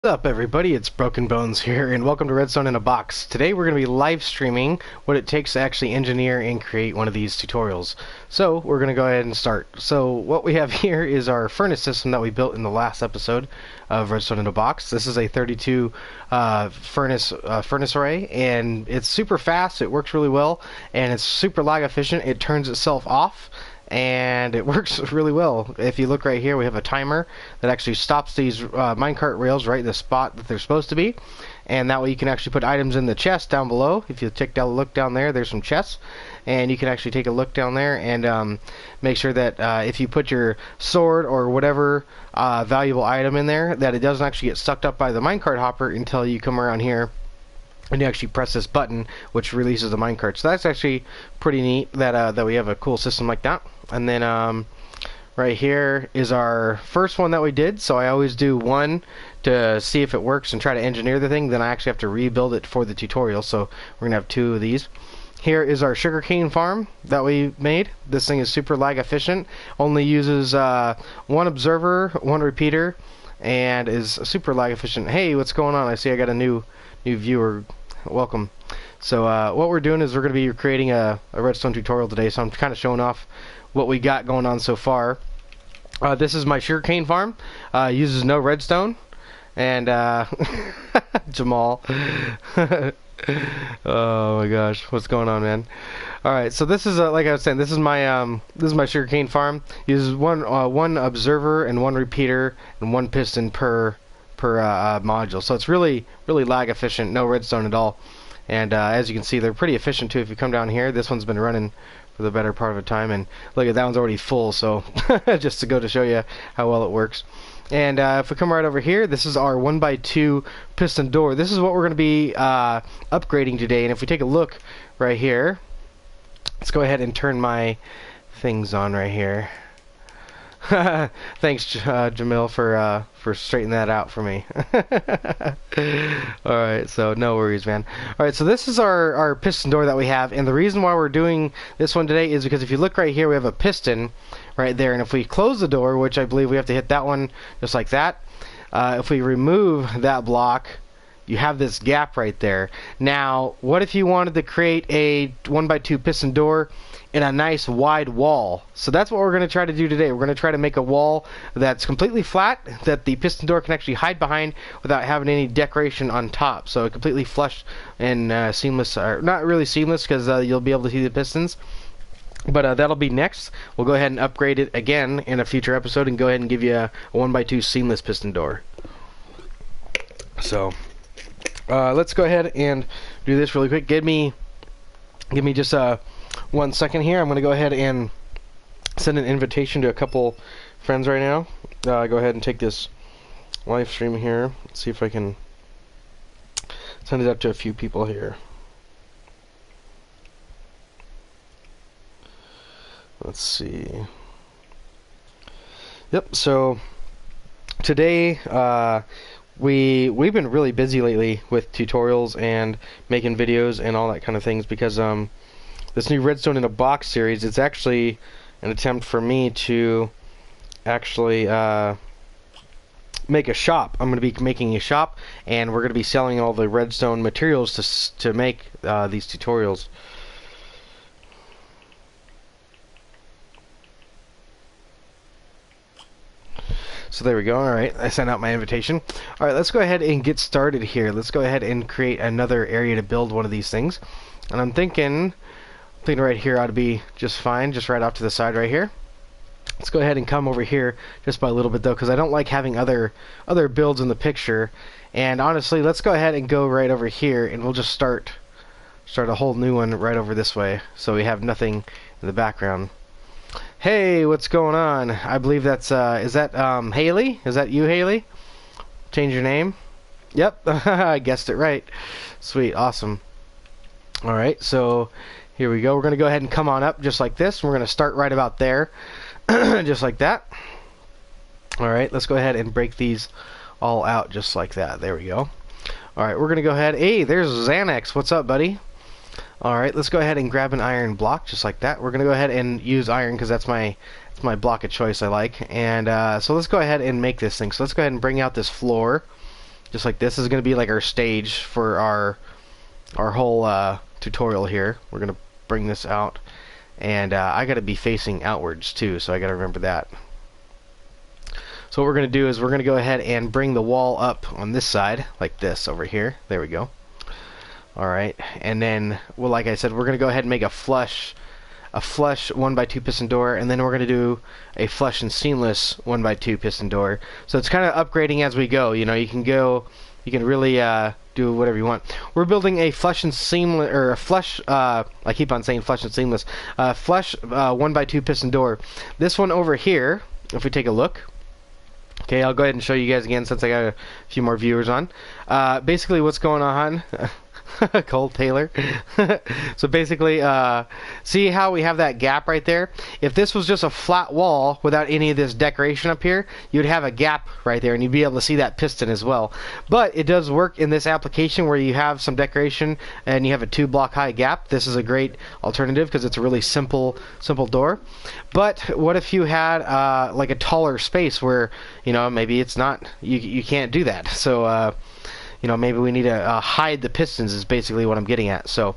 What's up, everybody? It's Broken Bones here, and welcome to Redstone in a Box. Today we're going to be live streaming what it takes to actually engineer and create one of these tutorials. So we're going to go ahead and start. So what we have here is our furnace system that we built in the last episode of Redstone in a Box. This is a 32 furnace array, and it's super fast. It works really well, and it's super lag efficient. It turns itself off, and it works really well. If you look right here, we have a timer that actually stops these minecart rails right in the spot that they're supposed to be, and that way you can actually put items in the chest down below. If you take a look down there, there's some chests, and you can actually take a look down there and make sure that if you put your sword or whatever valuable item in there, that it doesn't actually get sucked up by the minecart hopper until you come around here and you actually press this button, which releases the minecart. So that's actually pretty neat that we have a cool system like that. And then right here is our first one that we did. So I always do one to see if it works and try to engineer the thing. Then I actually have to rebuild it for the tutorial. So we're gonna have two of these. Here is our sugarcane farm that we made. This thing is super lag efficient. Only uses one observer, one repeater, and is super lag efficient. Hey, what's going on? I see I got a new viewer. Welcome. So what we're doing is we're going to be creating a redstone tutorial today, so I'm kind of showing off what we got going on so far. This is my sugarcane farm. Uses no redstone, and Jamal. Oh my gosh, what's going on, man? All right, so this is like I was saying, this is my sugarcane farm. Uses one observer and one repeater and one piston per module, so it's really lag efficient, no redstone at all. And as you can see, they're pretty efficient too. If you come down here, this one's been running for the better part of a time, and look at that one's already full, so just to go to show you how well it works. And if we come right over here, this is our 1x2 piston door. This is what we're going to be upgrading today. And if we take a look right here, let's go ahead and turn my things on right here. Thanks, Jamil, for straightening that out for me. Alright, so no worries, man. Alright, so this is our piston door that we have, and the reason why we're doing this one today is because if you look right here, we have a piston right there, and if we close the door, which I believe we have to hit that one just like that, if we remove that block, you have this gap right there. Now, what if you wanted to create a 1x2 piston door in a nice wide wall? So that's what we're going to try to do today. We're going to try to make a wall that's completely flat, that the piston door can actually hide behind without having any decoration on top. So completely flush and seamless, or not really seamless, because you'll be able to see the pistons. But that'll be next. We'll go ahead and upgrade it again in a future episode and go ahead and give you a 1x2 seamless piston door. So let's go ahead and do this really quick. Give me just 1 second here. I'm going to go ahead and send an invitation to a couple friends right now. Go ahead and take this live stream here. Let's see if I can send it up to a few people here. Let's see. Yep, so today we've been really busy lately with tutorials and making videos and all that kind of things because this new Redstone in a Box series, it's actually an attempt for me to actually make a shop. I'm going to be making a shop, and we're going to be selling all the redstone materials to make these tutorials. So there we go. Alright, I sent out my invitation. Alright, let's go ahead and get started here. Let's go ahead and create another area to build one of these things. And I'm thinking right here ought to be just fine, just right off to the side right here. Let's go ahead and come over here just by a little bit though, because I don't like having other builds in the picture. And honestly, let's go ahead and go right over here, and we'll just start a whole new one right over this way, so we have nothing in the background. Hey, what's going on? I believe that's is that Haley? Is that you, Haley? Change your name? Yep, I guessed it right. Sweet, awesome. Alright, so here we go. We're going to go ahead and come on up just like this. We're going to start right about there. Just like that. Alright, let's go ahead and break these all out just like that. There we go. Alright, we're going to go ahead. Hey, there's Xanax. What's up, buddy? Alright, let's go ahead and grab an iron block just like that. We're going to go ahead and use iron because that's my block of choice I like. And so let's go ahead and make this thing. So let's go ahead and bring out this floor. just like this is going to be like our stage for our whole tutorial here. We're going to bring this out, and I got to be facing outwards too, so I got to remember that. So what we're going to do is we're going to go ahead and bring the wall up on this side, like this over here. There we go. Alright, and then, well, like I said, we're going to go ahead and make a flush 1x2 piston door, and then we're going to do a flush and seamless 1x2 piston door. So it's kind of upgrading as we go. You know, you can really do whatever you want. We're building a flush and seamless, or a flush, I keep on saying flush and seamless, flush 1x2 piston door. This one over here, if we take a look, okay, I'll go ahead and show you guys again since I got a few more viewers on. Basically what's going on, Cole Taylor. So basically, see how we have that gap right there? If this was just a flat wall without any of this decoration up here, you'd have a gap right there and you'd be able to see that piston as well. But it does work in this application where you have some decoration and you have a 2-block high gap. This is a great alternative because it's a really simple door. But what if you had like a taller space where, you know, maybe it's not, you can't do that. So you know, maybe we need to hide the pistons is basically what I'm getting at. So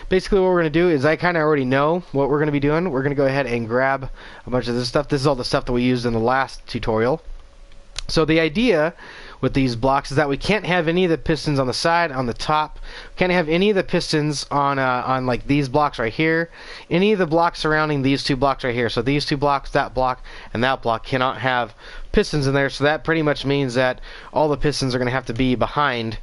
basically what we're going to do is I kind of already know what we're going to be doing. We're going to go ahead and grab a bunch of this stuff. This is all the stuff that we used in the last tutorial. So the idea with these blocks is that we can't have any of the pistons on the side, on the top. We can't have any of the pistons on like these blocks right here. Any of the blocks surrounding these 2 blocks right here. So these 2 blocks, that block, and that block cannot have pistons in there. So that pretty much means that all the pistons are going to have to be behind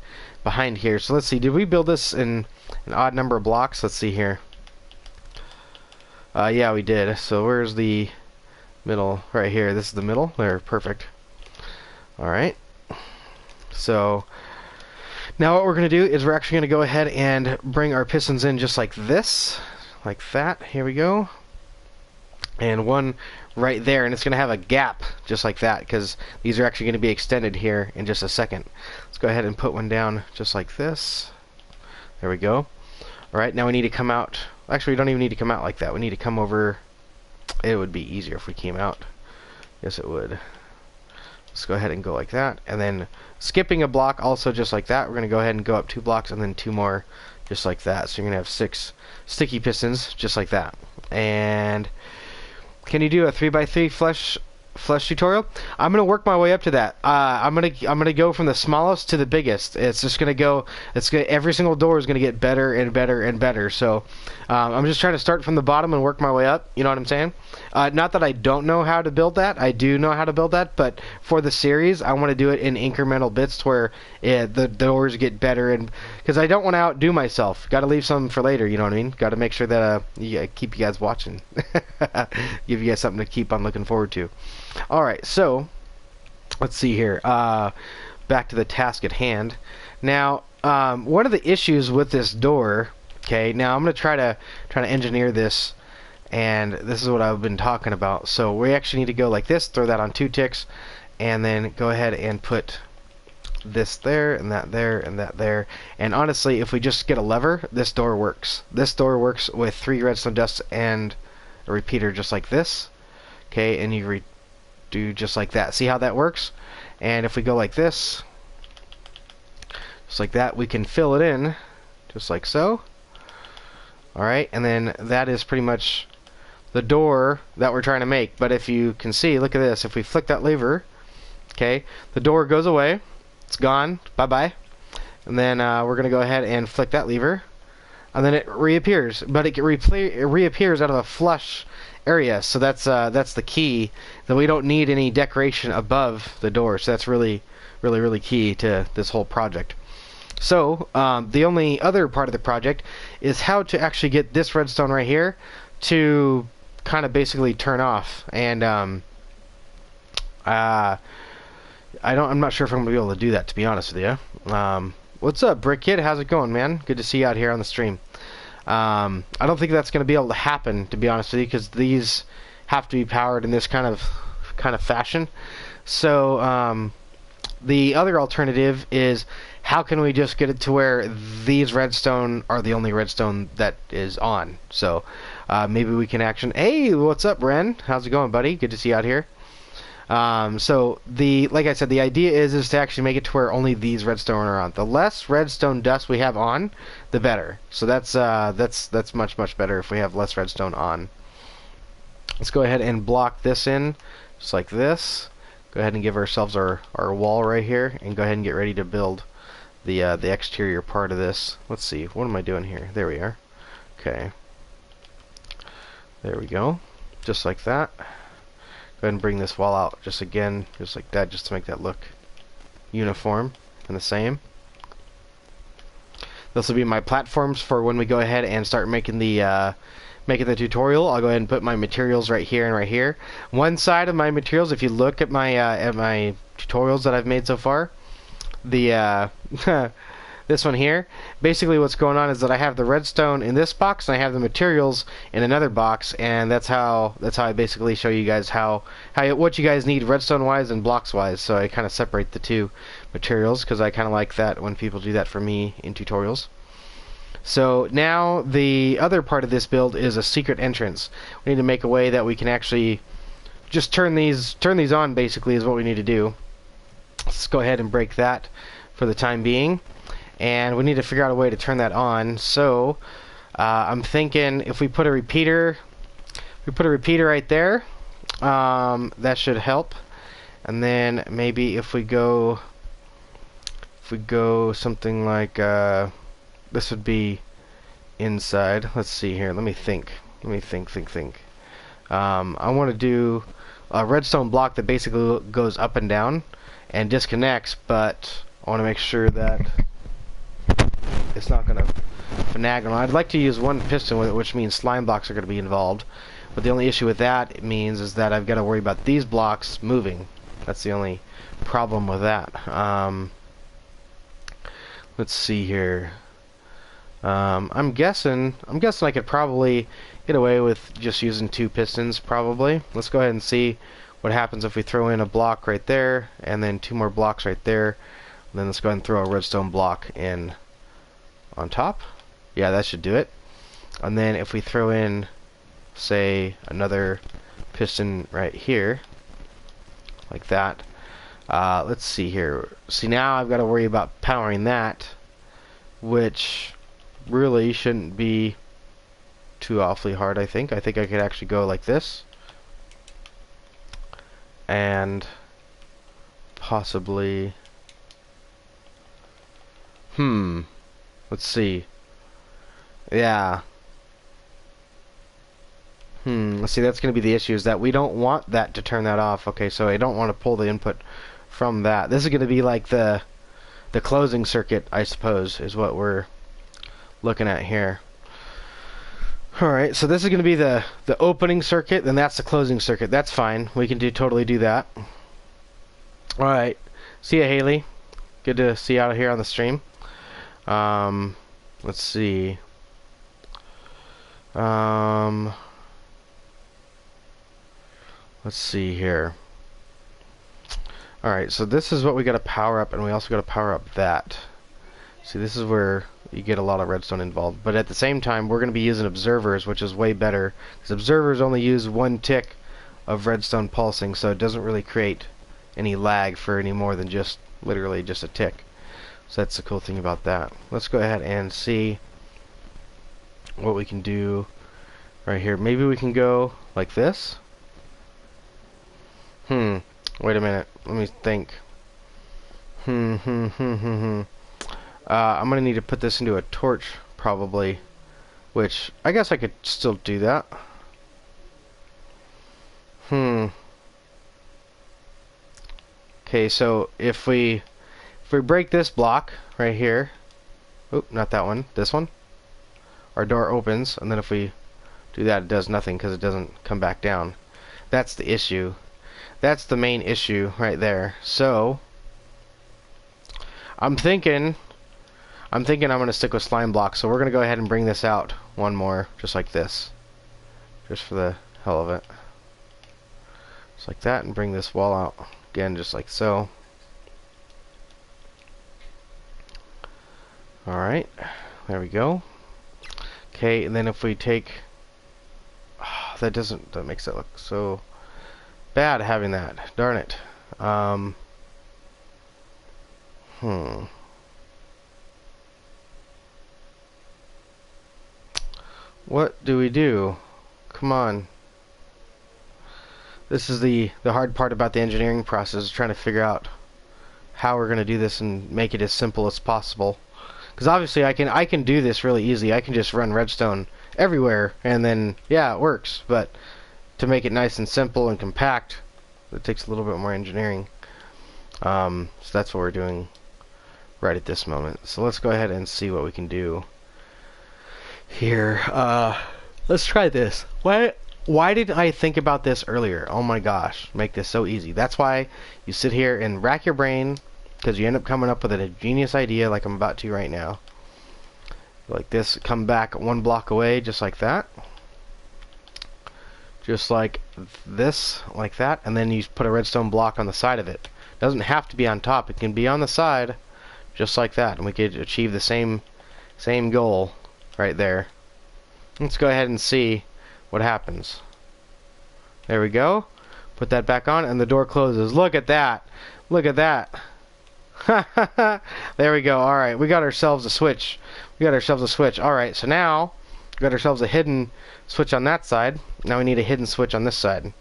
here. So let's see. Did we build this in an odd number of blocks? Let's see here. Yeah, we did. So where's the middle? Right here. This is the middle. There, perfect. All right. So now what we're going to do is we're actually going to go ahead and bring our pistons in just like this, like that. Here we go. And one right there, and it's going to have a gap just like that because these are actually going to be extended here in just a second. Let's go ahead and put one down just like this. There we go. Alright, now we need to come out. Actually, we don't even need to come out like that. We need to come over. It would be easier if we came out. Yes, it would. Let's go ahead and go like that, and then skipping a block also just like that. We're going to go ahead and go up 2 blocks and then 2 more just like that. So you're going to have 6 sticky pistons just like that. And can you do a 3x3 flush tutorial? I'm gonna work my way up to that. I'm gonna go from the smallest to the biggest. It's just gonna go. Every single door is gonna get better and better and better. So I'm just trying to start from the bottom and work my way up. You know what I'm saying? Not that I don't know how to build that. I do know how to build that. But for the series, I want to do it in incremental bits to where the doors get better, and because I don't want to outdo myself. Got to leave some for later. You know what I mean? Got to make sure that keep you guys watching. Give you guys something to keep on looking forward to. Alright, so let's see here. Back to the task at hand. Now, one of the issues with this door, okay, now I'm going to try to engineer this, and this is what I've been talking about. So we actually need to go like this, throw that on 2 ticks, and then go ahead and put this there, and that there, and that there. And honestly, if we just get a lever, this door works. This door works with 3 redstone dusts and a repeater just like this. Okay, and you do just like that. See how that works? And if we go like this, just like that, we can fill it in just like so. Alright, and then that is pretty much the door that we're trying to make. But if you can see, look at this. If we flick that lever, okay, the door goes away. It's gone. Bye-bye. And then we're going to go ahead and flick that lever. And then it reappears. But it reappears out of a flush area. So that's the key. That we don't need any decoration above the door. So that's really key to this whole project. So the only other part of the project is how to actually get this redstone right here to kind of basically turn off. And I'm not sure if I'm gonna be able to do that, to be honest with you. What's up, Brick Kid? How's it going, man? Good to see you out here on the stream. I don't think that's gonna be able to happen, to be honest with you, because these have to be powered in this kind of fashion. So the other alternative is, how can we just get it to where these redstone are the only redstone that is on? So maybe we can Hey, what's up, Ren? How's it going, buddy? Good to see you out here. So like I said, the idea is to actually make it to where only these redstone are on. The less redstone dust we have on, the better. So that's much better if we have less redstone on. Let's go ahead and block this in, just like this. Go ahead and give ourselves our wall right here, and go ahead and get ready to build the exterior part of this. Let's see, what am I doing here? There we are. Okay. There we go. Just like that. Go ahead and bring this wall out just like that, just to make that look uniform and the same. This will be my platforms for when we go ahead and start making the tutorial. I'll go ahead and put my materials right here and right here. One side of my materials, if you look at my tutorials that I've made so far, the this one here, basically what's going on is that I have the redstone in this box and I have the materials in another box, and that's how I basically show you guys what you guys need redstone wise and blocks wise. So I kind of separate the two materials because I kind of like that when people do that for me in tutorials. So now the other part of this build is a secret entrance. We need to make a way that we can actually just turn these on, basically, is what we need to do. Let's go ahead and break that for the time being. And we need to figure out a way to turn that on. So I'm thinking if we put a repeater right there, that should help. And then maybe if we go something like this would be inside. Let's see here. Let me think. I want to do a redstone block that basically goes up and down and disconnects, but I want to make sure that it's not going to finagle. I'd like to use one piston with it, which means slime blocks are going to be involved. But the only issue with that is that I've got to worry about these blocks moving. That's the only problem with that. Let's see here. I'm guessing I could probably get away with just using two pistons, probably. Let's go ahead and see what happens if we throw in a block right there, and then two more blocks right there. And then let's go ahead and throw a redstone block in on top. Yeah, that should do it. And then if we throw in, say, another piston right here, like that. Let's see here. See, now I've got to worry about powering that, which really shouldn't be too awfully hard. I think I could actually go like this, and possibly let's see. Yeah. Let's see, that's going to be the issue, is that we don't want that to turn that off. Okay, so I don't want to pull the input from that. This is going to be like the closing circuit, I suppose, is what we're looking at here. Alright, so this is going to be the opening circuit, then that's the closing circuit. That's fine. We can totally do that. Alright. See ya, Haley. Good to see you out here on the stream. Let's see. Let's see here. Alright, so this is what we got to power up, and we also got to power up that. See, this is where you get a lot of redstone involved. But at the same time, we're going to be using observers, which is way better, because observers only use one tick of redstone pulsing, so it doesn't really create any lag for any more than just literally just a tick. So that's the cool thing about that. Let's go ahead and see what we can do right here. Maybe we can go like this. Wait a minute. Let me think. I'm gonna need to put this into a torch, probably. Which, I guess I could still do that. Okay, so if we break this block right here. Oh, not that one. This one. Our door opens, and then if we do that, it does nothing because it doesn't come back down. That's the issue. That's the main issue right there. So I'm thinking I'm going to stick with slime blocks. So we're going to go ahead and bring this out one more, just like this, just for the hell of it, just like that, and bring this wall out again, just like so. Alright, there we go. Okay, and then if we take that makes it look so bad having that. Darn it. Hmm. What do we do? Come on. This is the hard part about the engineering process, is trying to figure out how we're going to do this and make it as simple as possible. Because obviously I can do this really easy. I can just run redstone everywhere and then yeah, it works. But to make it nice and simple and compact, it takes a little bit more engineering. So that's what we're doing right at this moment. So let's go ahead and see what we can do here. Let's try this. Why did I think about this earlier? Oh my gosh, make this so easy. That's why you sit here and rack your brain, because you end up coming up with a genius idea like I'm about to right now. Like this, come back one block away, just like that. Just like this, like that, and then you put a redstone block on the side of it. Doesn't have to be on top, it can be on the side, just like that, and we could achieve the same goal right there. Let's go ahead and see what happens. There we go. Put that back on and the door closes. Look at that. Look at that. There we go. Alright, we got ourselves a switch. Alright, so now we got ourselves a hidden switch on that side. Now we need a hidden switch on this side.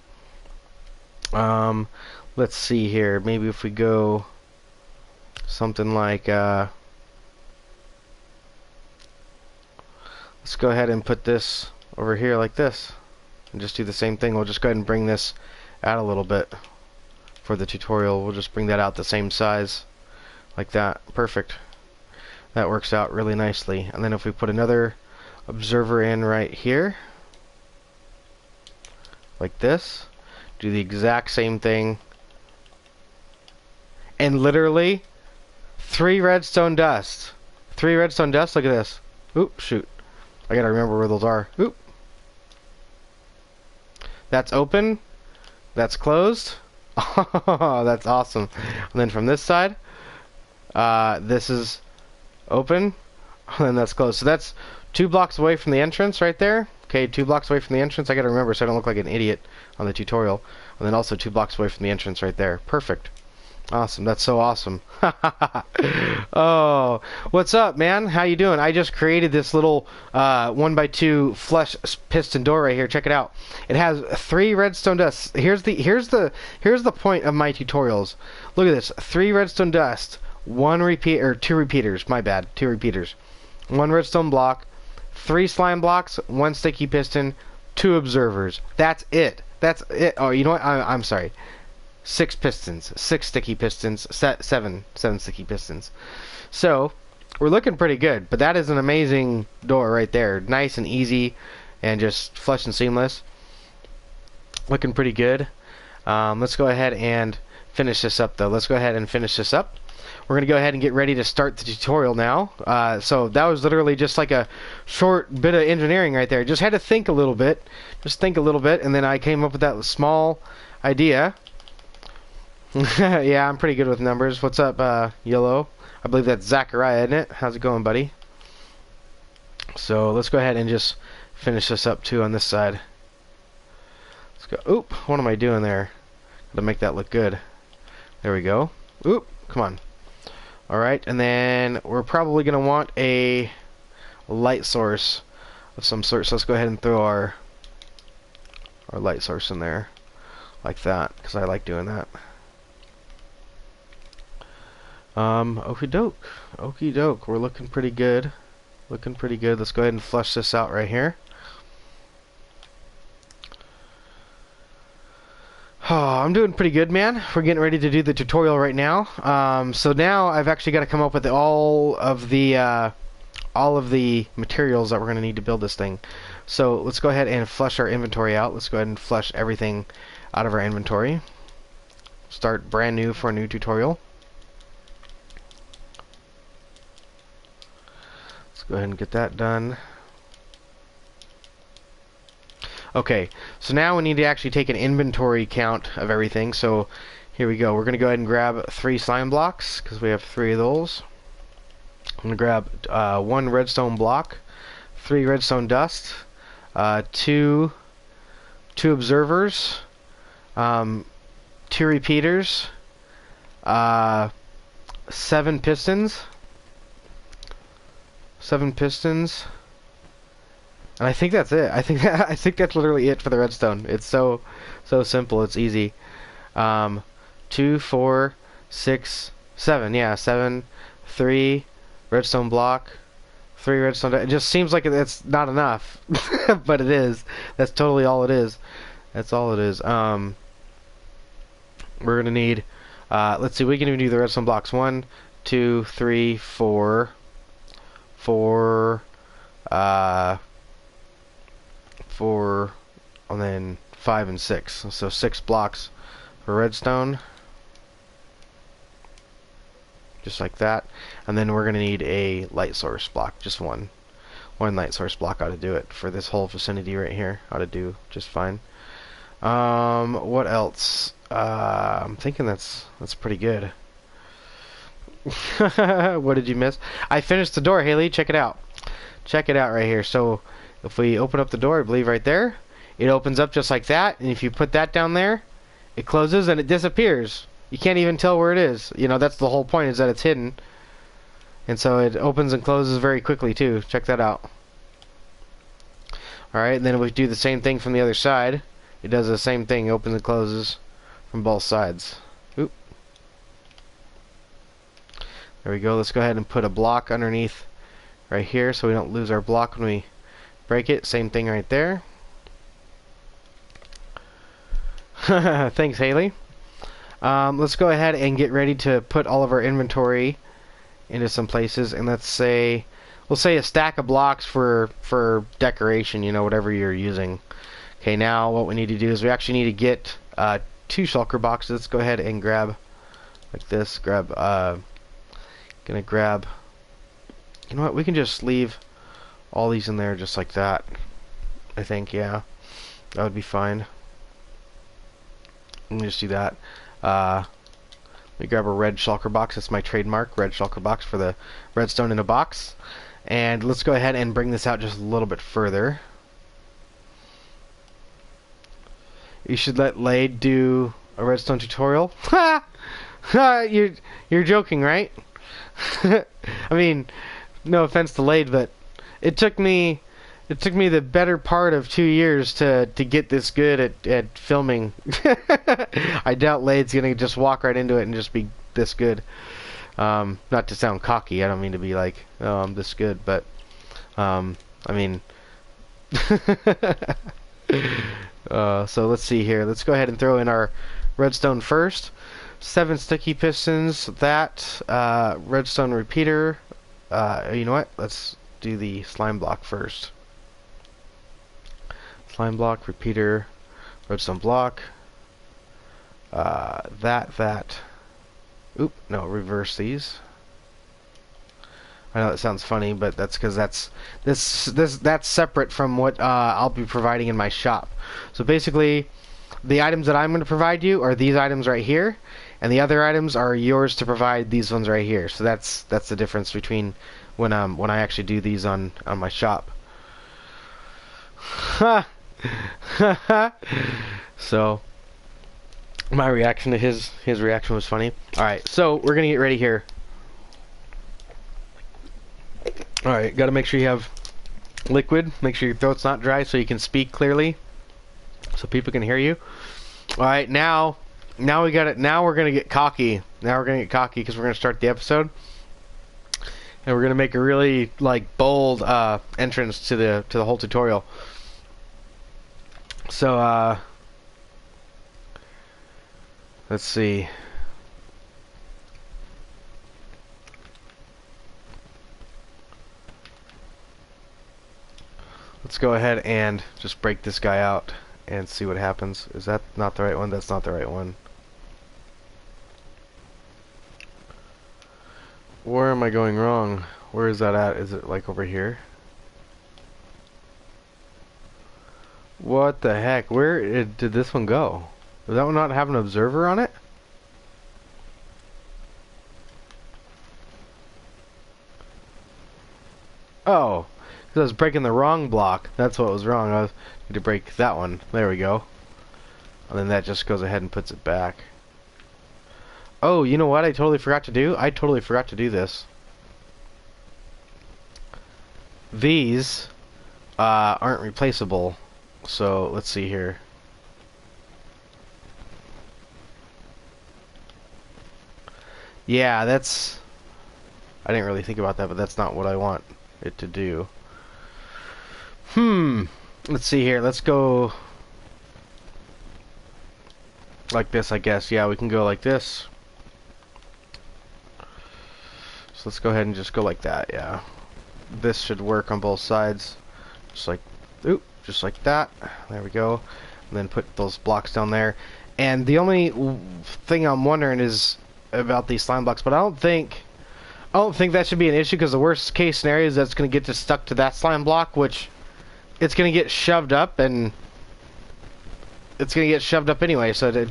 Let's see here. Maybe if we go something like let's go ahead and put this over here like this and just do the same thing. We'll just go ahead and bring this out a little bit for the tutorial. We'll just bring that out the same size like that. Perfect. That works out really nicely. And then if we put another observer in right here like this, do the exact same thing, and literally 3 redstone dust. Look at this. Oop, shoot. I gotta remember where those are. Oop. That's open. That's closed. Oh, that's awesome. And then from this side, this is open. And then that's closed. So that's 2 blocks away from the entrance right there. Okay, 2 blocks away from the entrance. I gotta remember so I don't look like an idiot on the tutorial. And then also 2 blocks away from the entrance right there. Perfect. Awesome. That's so awesome. Oh, what's up, man? How you doing? I just created this little 1x2 flush piston door right here. Check it out. It has 3 redstone dusts. Here's the point of my tutorials. Look at this. 3 redstone dust, 1 repeat or 2 repeaters. My bad. 2 repeaters. 1 redstone block, 3 slime blocks, 1 sticky piston, 2 observers. That's it. That's it. Oh, you know what? I'm sorry. 6 pistons, 6 sticky pistons, 7 sticky pistons. So we're looking pretty good, but that is an amazing door right there. Nice and easy and just flush and seamless. Looking pretty good. Let's go ahead and finish this up though. Let's go ahead and finish this up. We're going to go ahead and get ready to start the tutorial now. So that was literally just like a short bit of engineering right there. Just had to think a little bit. And then I came up with that small idea. Yeah, I'm pretty good with numbers. What's up, Yellow? I believe that's Zachariah, isn't it? How's it going, buddy? So let's go ahead and just finish this up too on this side. Let's go. Oop, what am I doing there? Gotta make that look good. There we go. Oop, come on. Alright, and then we're probably gonna want a light source of some sort. So let's go ahead and throw our light source in there like that, because I like doing that. Okie doke. We're looking pretty good. Let's go ahead and flush this out right here. Oh, I'm doing pretty good, man. We're getting ready to do the tutorial right now. So now I've actually got to come up with all of the materials that we're going to need to build this thing. So let's go ahead and flush our inventory out. Let's go ahead and flush everything out of our inventory. Start brand new for a new tutorial. Let's go ahead and get that done. Okay, so now we need to actually take an inventory count of everything. So here we go. We're going to go ahead and grab 3 slime blocks, because we have 3 of those. I'm going to grab 1 redstone block, 3 redstone dust, 2 observers, 2 repeaters, 7 pistons, 7 pistons, and I think that's it. I think that's literally it for the redstone. It's so simple. It's easy. 2, 4, 6, 7. Yeah, 7, 3 redstone block, 3 redstone. It just seems like it's not enough, but it is. That's totally all it is. That's all it is. We're gonna need. Let's see. We can even do the redstone blocks. 1, 2, 3, 4, 4, 4, and then 5 and 6. So 6 blocks for redstone. Just like that. And then we're going to need a light source block. Just one. One light source block ought to do it for this whole vicinity right here. Ought to do just fine. What else? I'm thinking that's pretty good. What did you miss? I finished the door, Haley. Check it out. Check it out right here. So if we open up the door, I believe right there, it opens up just like that. And if you put that down there, it closes and it disappears. You can't even tell where it is. You know, that's the whole point, is that it's hidden. And so it opens and closes very quickly too. Check that out. Alright, and then we do the same thing from the other side. It does the same thing, opens and closes from both sides. Oop. There we go. Let's go ahead and put a block underneath right here so we don't lose our block when we break it. Same thing right there. Thanks, Haley. Let's go ahead and get ready to put all of our inventory into some places, and we'll say a stack of blocks for decoration, you know, whatever you're using. Okay, now what we need to do is we actually need to get 2 shulker boxes. Let's go ahead and grab like this. Gonna grab. You know what? We can just leave all these in there just like that. I think, yeah, that would be fine. Let me just do that. Let me grab a red shulker box. That's my trademark, red shulker box for the redstone in a box. And let's go ahead and bring this out just a little bit further. You should let Lade do a redstone tutorial. Ha! You're joking, right? I mean, no offense to Lade, but it took me the better part of 2 years to get this good at filming. I doubt Lade's gonna just walk right into it and just be this good. Not to sound cocky, I don't mean to be like, oh, I'm this good, but I mean, so let's see here. Let's go ahead and throw in our redstone first. 7 sticky pistons. That redstone repeater. You know what? Let's do the slime block first. Slime block, repeater, redstone block. That. Oop, no, reverse these. I know that sounds funny, but that's because that's separate from what I'll be providing in my shop. So basically, the items that I'm going to provide you are these items right here, and the other items are yours to provide, these ones right here. So that's the difference between when I actually do these on my shop. So my reaction to his reaction was funny. Alright, so we're gonna get ready here. Alright, gotta make sure you have liquid. Make sure your throat's not dry so you can speak clearly, so people can hear you. Alright, now we got it. Now we're gonna get cocky. Now we're gonna get cocky because we're gonna start the episode, and we're gonna make a really like bold entrance to the whole tutorial. So let's see. Let's go ahead and just break this guy out and see what happens. Is that not the right one? That's not the right one. Where am I going wrong? Where is that at? Is it like over here? What the heck? Where did this one go? Does that one not have an observer on it? Oh, because I was breaking the wrong block. That's what was wrong. I was need to break that one. There we go. And then that just goes ahead and puts it back. Oh, you know what I totally forgot to do? I totally forgot to do this. These aren't replaceable. So let's see here. Yeah, that's... I didn't really think about that, but that's not what I want it to do. Let's see here. Let's go like this, I guess. Yeah, we can go like this. So let's go ahead and just go like that, yeah. This should work on both sides. Just like, just like that. There we go. And then put those blocks down there. And the only thing I'm wondering is about these slime blocks, but I don't think that should be an issue, because the worst case scenario is that it's going to get just stuck to that slime block, which it's going to get shoved up, and it's going to get shoved up anyway, so it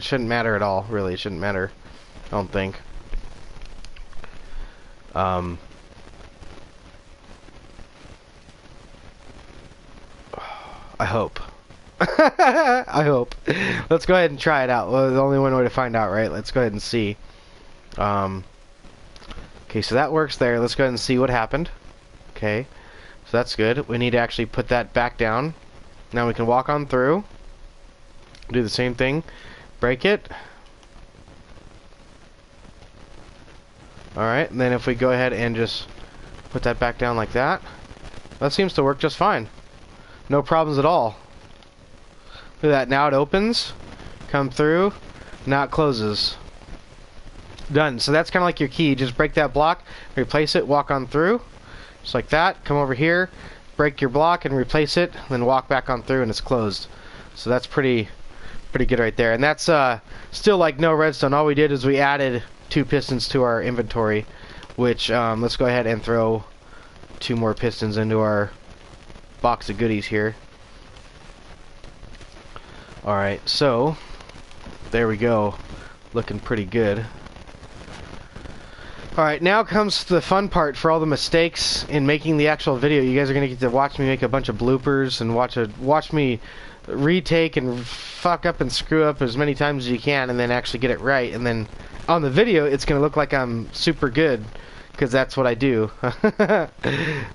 shouldn't matter at all, really. It shouldn't matter, I don't think. I hope. I hope. Let's go ahead and try it out. Well, the only one way to find out, right? Let's go ahead and see. Okay, so that works there. Let's go ahead and see what happened. Okay, so that's good. We need to actually put that back down. Now we can walk on through. Do the same thing. Break it. Alright, and then if we go ahead and just put that back down like that, that seems to work just fine. No problems at all. Look at that. Now it opens. Come through. Now it closes. Done. So that's kind of like your key. Just break that block, replace it, walk on through. Just like that. Come over here, break your block and replace it, then walk back on through and it's closed. So that's pretty good right there. And that's still like no redstone. All we did is we added 2 pistons to our inventory, which let's go ahead and throw 2 more pistons into our box of goodies here. Alright, so there we go. Looking pretty good. Alright, now comes the fun part for all the mistakes in making the actual video. You guys are going to get to watch me make a bunch of bloopers and watch me retake and fuck up and screw up as many times as you can and then actually get it right. And then on the video, it's going to look like I'm super good, because that's what I do.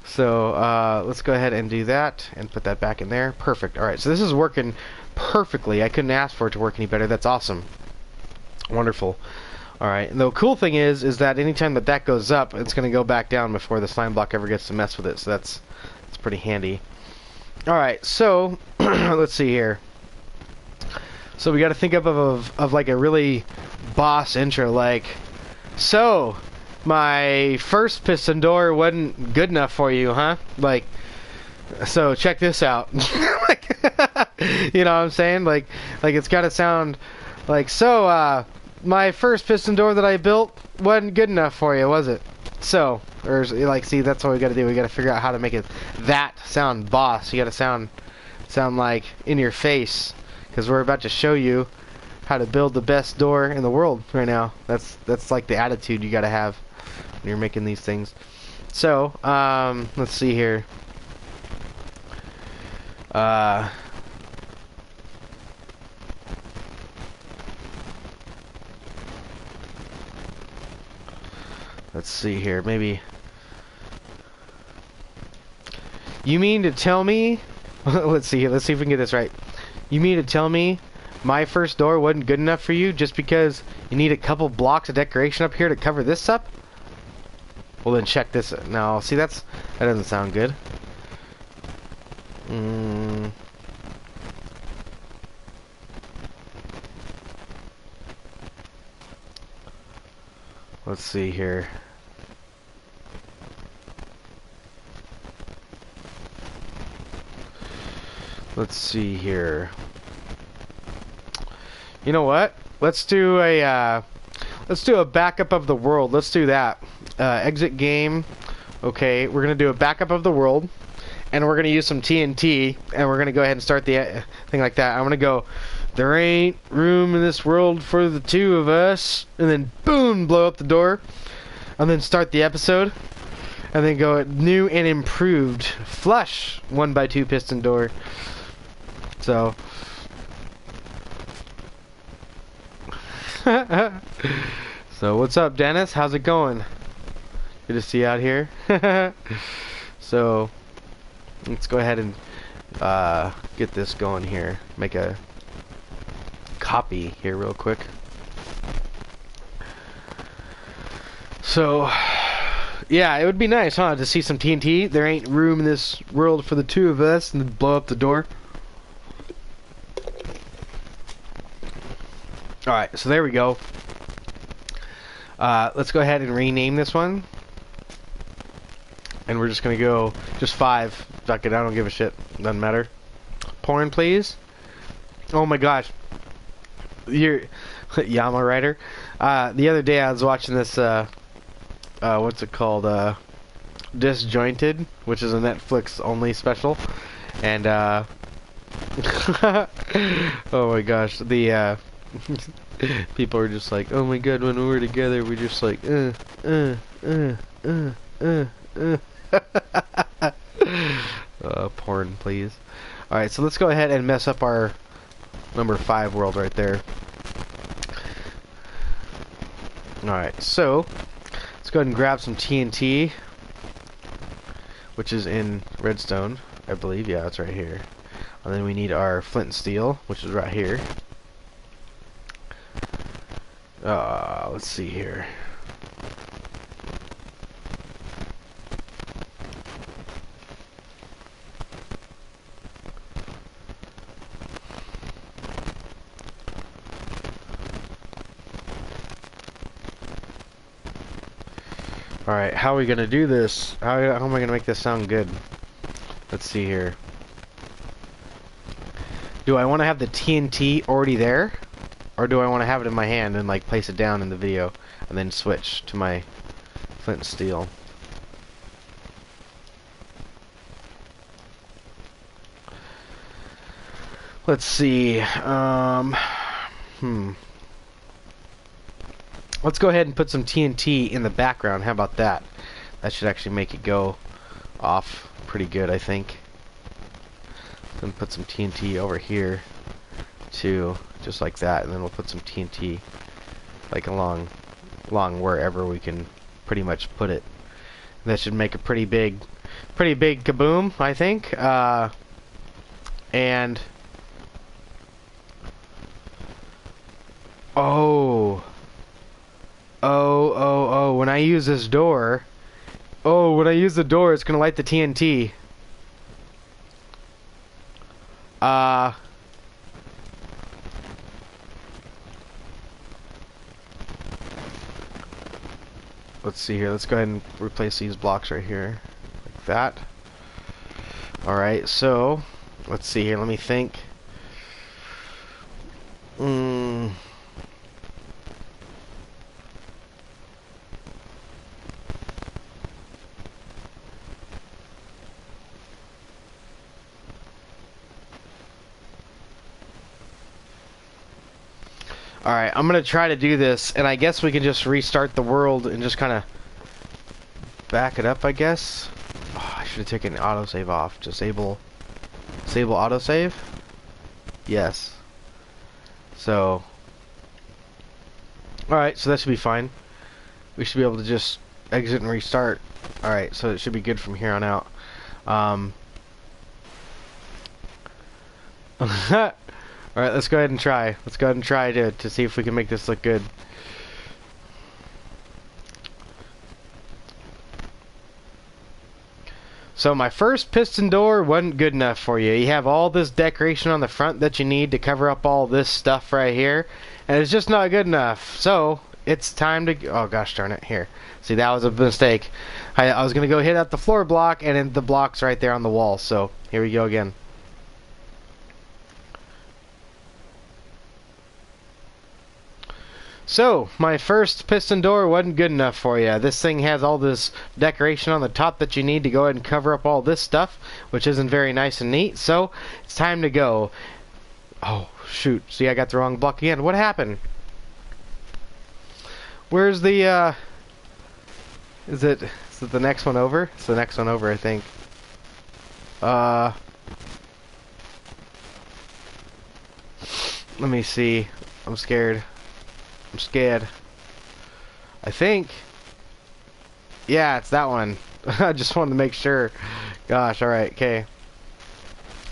So let's go ahead and do that and put that back in there. Perfect. Alright, so this is working perfectly. I couldn't ask for it to work any better. That's awesome. Wonderful. Alright, and the cool thing is that anytime that goes up, it's going to go back down before the slime block ever gets to mess with it. So that's pretty handy. Alright, so let's see here. So we got to think of like a really boss intro, like, so my first piston door wasn't good enough for you, huh? Like, so check this out. Like, you know what I'm saying? Like it's got to sound like, so my first piston door that I built wasn't good enough for you, was it? So, or like, see, that's what we got to do. We got to figure out how to make it that sound boss. You got to sound like in your face, because we're about to show you how to build the best door in the world right now. That's like the attitude you got to have when you're making these things. So, let's see here. Let's see here. Maybe. You mean to tell me? Let's see here. Let's see if we can get this right. You mean to tell me my first door wasn't good enough for you just because you need a couple blocks of decoration up here to cover this up? Well, then check this out. No, see, that doesn't sound good. Let's see here. Let's see here. You know what? Let's do a backup of the world. Let's do that. Exit game. Okay, we're gonna do a backup of the world, and we're gonna use some TNT, and we're gonna go ahead and start the thing like that. I'm gonna go, there ain't room in this world for the 2 of us, and then boom, blow up the door, and then start the episode, and then go new and improved flush 1x2 piston door. So So what's up, Dennis? How's it going? Good to see you out here. So let's go ahead and get this going here. Make a copy here real quick. So yeah, it would be nice, huh, to see some TNT. There ain't room in this world for the two of us, and blow up the door. Alright, so there we go. Let's go ahead and rename this one. And we're just gonna go just 5. Fuck it, I don't give a shit. Doesn't matter. Porn, please. Oh my gosh. You're Yama Rider. The other day I was watching this what's it called? Disjointed, which is a Netflix only special. And oh my gosh, the people are just like, oh my god, when we're together we're just like porn, please. Alright, so let's go ahead and mess up our number 5 world right there. Alright, so let's go ahead and grab some TNT, which is in Redstone, I believe. Yeah, it's right here. And then we need our flint and steel, which is right here. Let's see here. Alright, how are we gonna do this? How am I gonna make this sound good? Let's see here. Do I want to have the TNT already there? Or do I want to have it in my hand and like place it down in the video and then switch to my flint and steel? Let's see. Let's go ahead and put some TNT in the background. How about that? That should actually make it go off pretty good, I think. Then put some TNT over here too, just like that, and then we'll put some TNT like along wherever we can pretty much put it. That should make a pretty big kaboom, I think. And oh, when I use this door, when I use the door, it's gonna light the TNT. Let's see here. Let's go ahead and replace these blocks right here, like that. Alright, so let's see here. Let me think. Alright, I'm gonna try to do this, and I guess we can just restart the world and just kind of back it up, I guess. Oh, I should have taken autosave off. Disable autosave? Yes. So, alright, so that should be fine. We should be able to just exit and restart. Alright, so it should be good from here on out. Alright, let's go ahead and try. Let's go ahead and try to see if we can make this look good. So my first piston door wasn't good enough for you. You have all this decoration on the front that you need to cover up all this stuff right here, and it's just not good enough. So it's time to... Oh gosh darn it. Here. See, that was a mistake. I was going to go hit up the floor block, and then the block's right there on the wall. So here we go again. So, my first piston door wasn't good enough for you. This thing has all this decoration on the top that you need to go ahead and cover up all this stuff, which isn't very nice and neat. So, it's time to go. Oh, shoot. See, I got the wrong block again. What happened? Where's the, Is it the next one over? It's the next one over, I think. Let me see. I'm scared. I'm scared. I think. Yeah, it's that one. I just wanted to make sure. Gosh, alright, okay.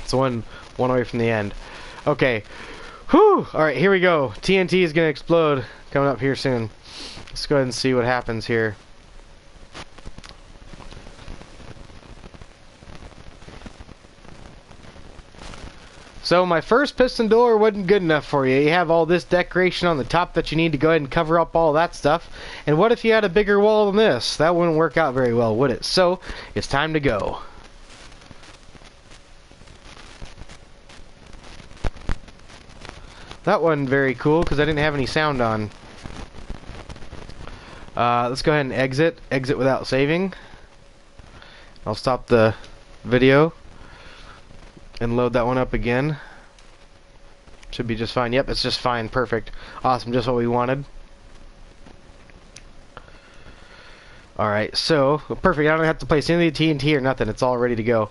It's one away from the end. Okay. Whew! Alright, here we go. TNT is gonna explode coming up here soon. Let's go ahead and see what happens here. So my first piston door wasn't good enough for you. You have all this decoration on the top that you need to go ahead and cover up all that stuff. And what if you had a bigger wall than this? That wouldn't work out very well, would it? So, it's time to go. That wasn't very cool because I didn't have any sound on. Let's go ahead and exit. Exit without saving. I'll stop the video and load that one up again. Should be just fine. Yep, it's just fine. Perfect. Awesome. Just what we wanted. Alright, so, perfect. I don't have to place any of the TNT or nothing. It's all ready to go.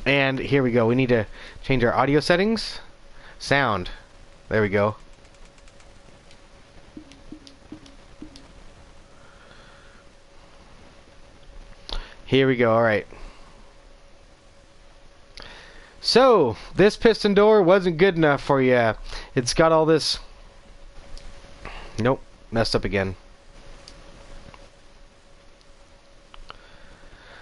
And here we go. We need to change our audio settings. Sound. There we go. Here we go. Alright. So, this piston door wasn't good enough for you. It's got all this... Nope. Messed up again.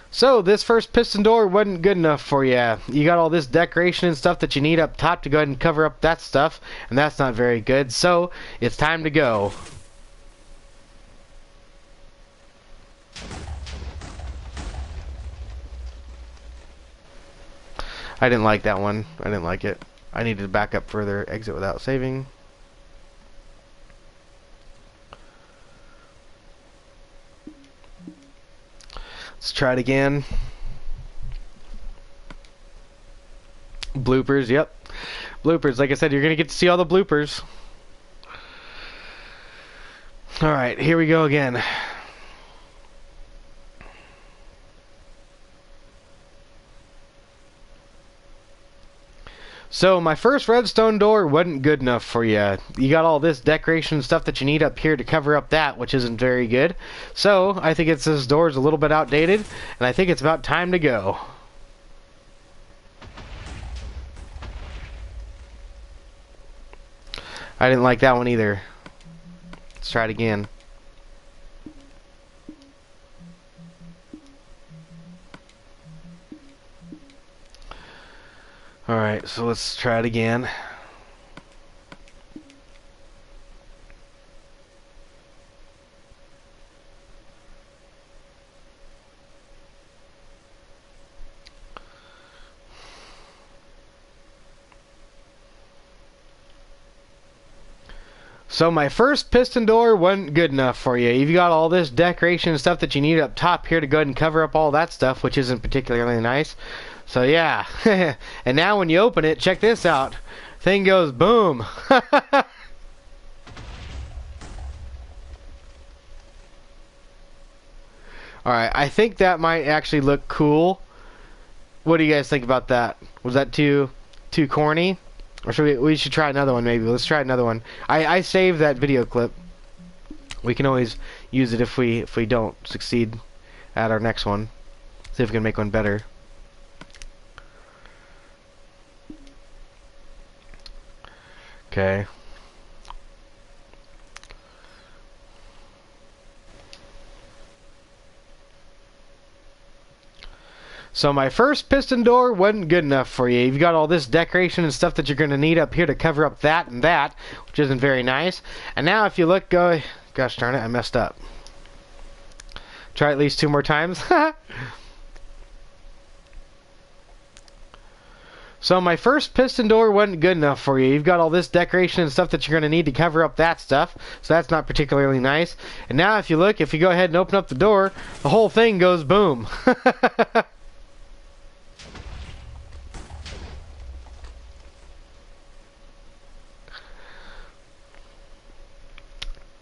So, this first piston door wasn't good enough for you. You got all this decoration and stuff that you need up top to go ahead and cover up that stuff. And that's not very good. So, it's time to go. I didn't like that one. I didn't like it. I needed to back up further. Exit without saving. Let's try it again. Bloopers, yep. Bloopers. Like I said, you're going to get to see all the bloopers. Alright, here we go again. So, my first redstone door wasn't good enough for you. You got all this decoration and stuff that you need up here to cover up that, which isn't very good. So, I think this door is a little bit outdated, and I think it's about time to go. I didn't like that one either. Let's try it again. Alright, so let's try it again. So my first piston door wasn't good enough for you. You've got all this decoration and stuff that you need up top here to go ahead and cover up all that stuff, which isn't particularly nice. So yeah, and now when you open it, check this out. Thing goes boom. Alright, I think that might actually look cool. What do you guys think about that? Was that too corny? Or should we should try another one maybe. Let's try another one. I saved that video clip. We can always use it if we don't succeed at our next one. See if we can make one better. Okay. So my first piston door wasn't good enough for you. You've got all this decoration and stuff that you're going to need up here to cover up that and that, which isn't very nice. And now if you look, gosh darn it, I messed up. Try at least 2 more times. So my first piston door wasn't good enough for you. You've got all this decoration and stuff that you're going to need to cover up that stuff. So that's not particularly nice. And now if you look, if you go ahead and open up the door, the whole thing goes boom.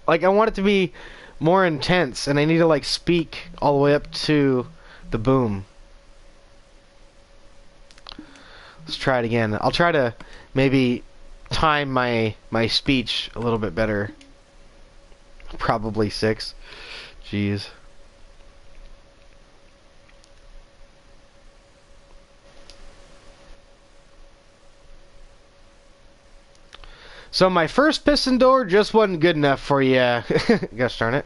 Like, I want it to be more intense, and I need to, like, speak all the way up to the boom. Let's try it again. I'll try to maybe time my speech a little bit better. Probably 6. Jeez. So my first piston door just wasn't good enough for you. Gosh darn it.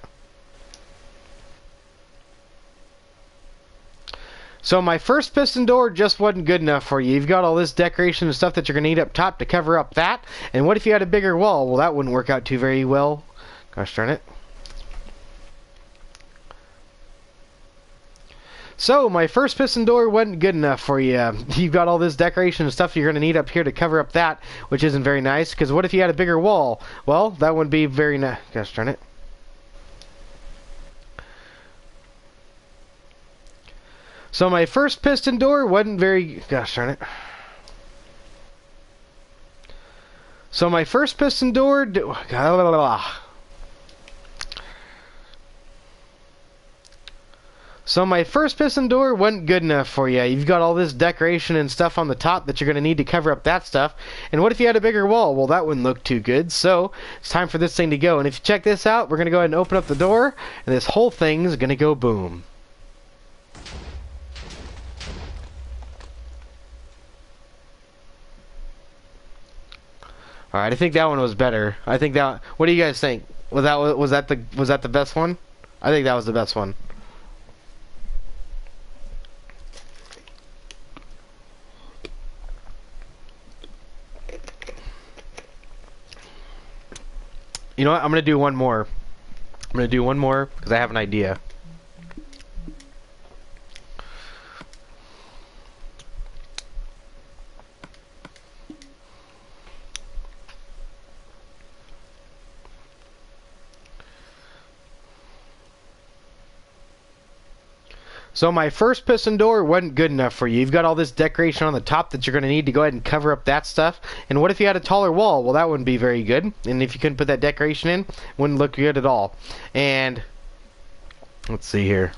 So my first piston door just wasn't good enough for you. You've got all this decoration and stuff that you're going to need up top to cover up that. And what if you had a bigger wall? Well, that wouldn't work out too very well. Gosh darn it. So, my first piston door wasn't good enough for you. You've got all this decoration and stuff you're going to need up here to cover up that, which isn't very nice, because what if you had a bigger wall? Well, that wouldn't be very nice. Gosh darn it. So, my first piston door wasn't very... Gosh darn it. So, my first piston door... So my first piston door wasn't good enough for you. You've got all this decoration and stuff on the top that you're going to need to cover up that stuff. And what if you had a bigger wall? Well, that wouldn't look too good. So it's time for this thing to go. And if you check this out, we're going to go ahead and open up the door. And this whole thing is going to go boom. Alright, I think that one was better. I think that... What do you guys think? Was that the best one? I think that was the best one. You know what? I'm going to do one more. I'm going to do one more because I have an idea. So my first piston door wasn't good enough for you. You've got all this decoration on the top that you're going to need to go ahead and cover up that stuff. And what if you had a taller wall? Well, that wouldn't be very good. And if you couldn't put that decoration in, it wouldn't look good at all. And let's see here.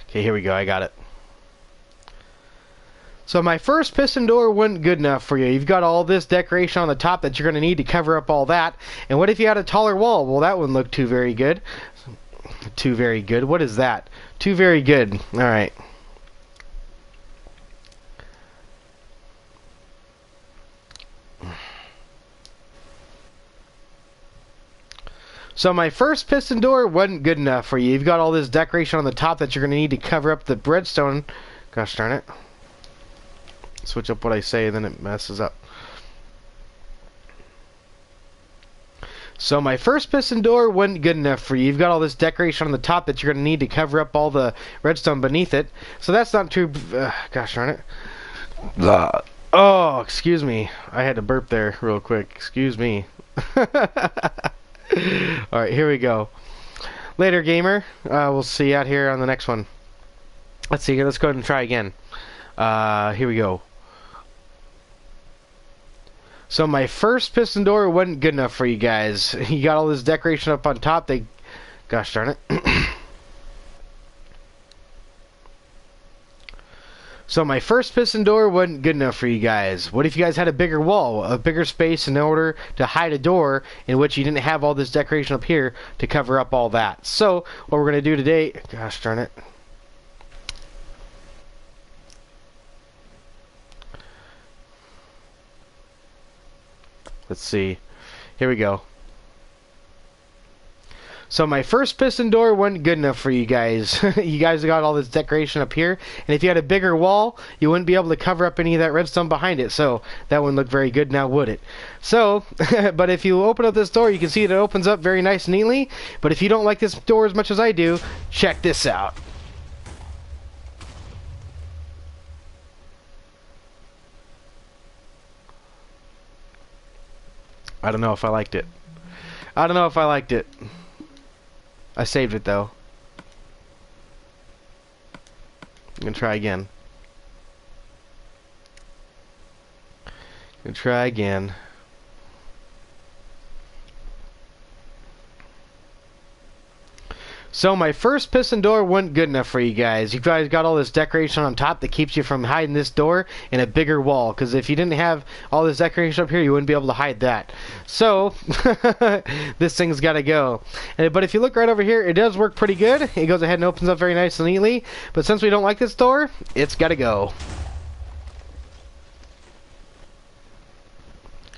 Okay, here we go. I got it. So my first piston door wasn't good enough for you. You've got all this decoration on the top that you're going to need to cover up all that. And what if you had a taller wall? Well, that wouldn't look too very good. Too very good. What is that? Too very good. All right. So my first piston door wasn't good enough for you. You've got all this decoration on the top that you're going to need to cover up the redstone. Gosh darn it. Switch up what I say, then it messes up. So my first piston door wasn't good enough for you. You've got all this decoration on the top that you're going to need to cover up all the redstone beneath it. So that's not too... gosh darn it. Oh, excuse me. I had to burp there real quick. Excuse me. Alright, here we go. Later, gamer. We'll see you out here on the next one. Let's see. Let's go ahead and try again. Here we go. So my first piston door wasn't good enough for you guys. You got all this decoration up on top. Gosh darn it. So my first piston door wasn't good enough for you guys. What if you guys had a bigger wall, a bigger space in order to hide a door in which you didn't have all this decoration up here to cover up all that? So what we're going to do today... Gosh darn it. Let's see. Here we go. So my first piston door wasn't good enough for you guys. You guys got all this decoration up here. And if you had a bigger wall, you wouldn't be able to cover up any of that redstone behind it. So that wouldn't look very good now, would it? So, but if you open up this door, you can see it opens up very nice and neatly. But if you don't like this door as much as I do, check this out. I don't know if I liked it. I don't know if I liked it. I saved it though. I'm gonna try again. Gonna try again. So my first piston door wasn't good enough for you guys. You guys got all this decoration on top that keeps you from hiding this door in a bigger wall. Because if you didn't have all this decoration up here, you wouldn't be able to hide that. So this thing's got to go. But if you look right over here, it does work pretty good. It goes ahead and opens up very nice and neatly. But since we don't like this door, it's got to go.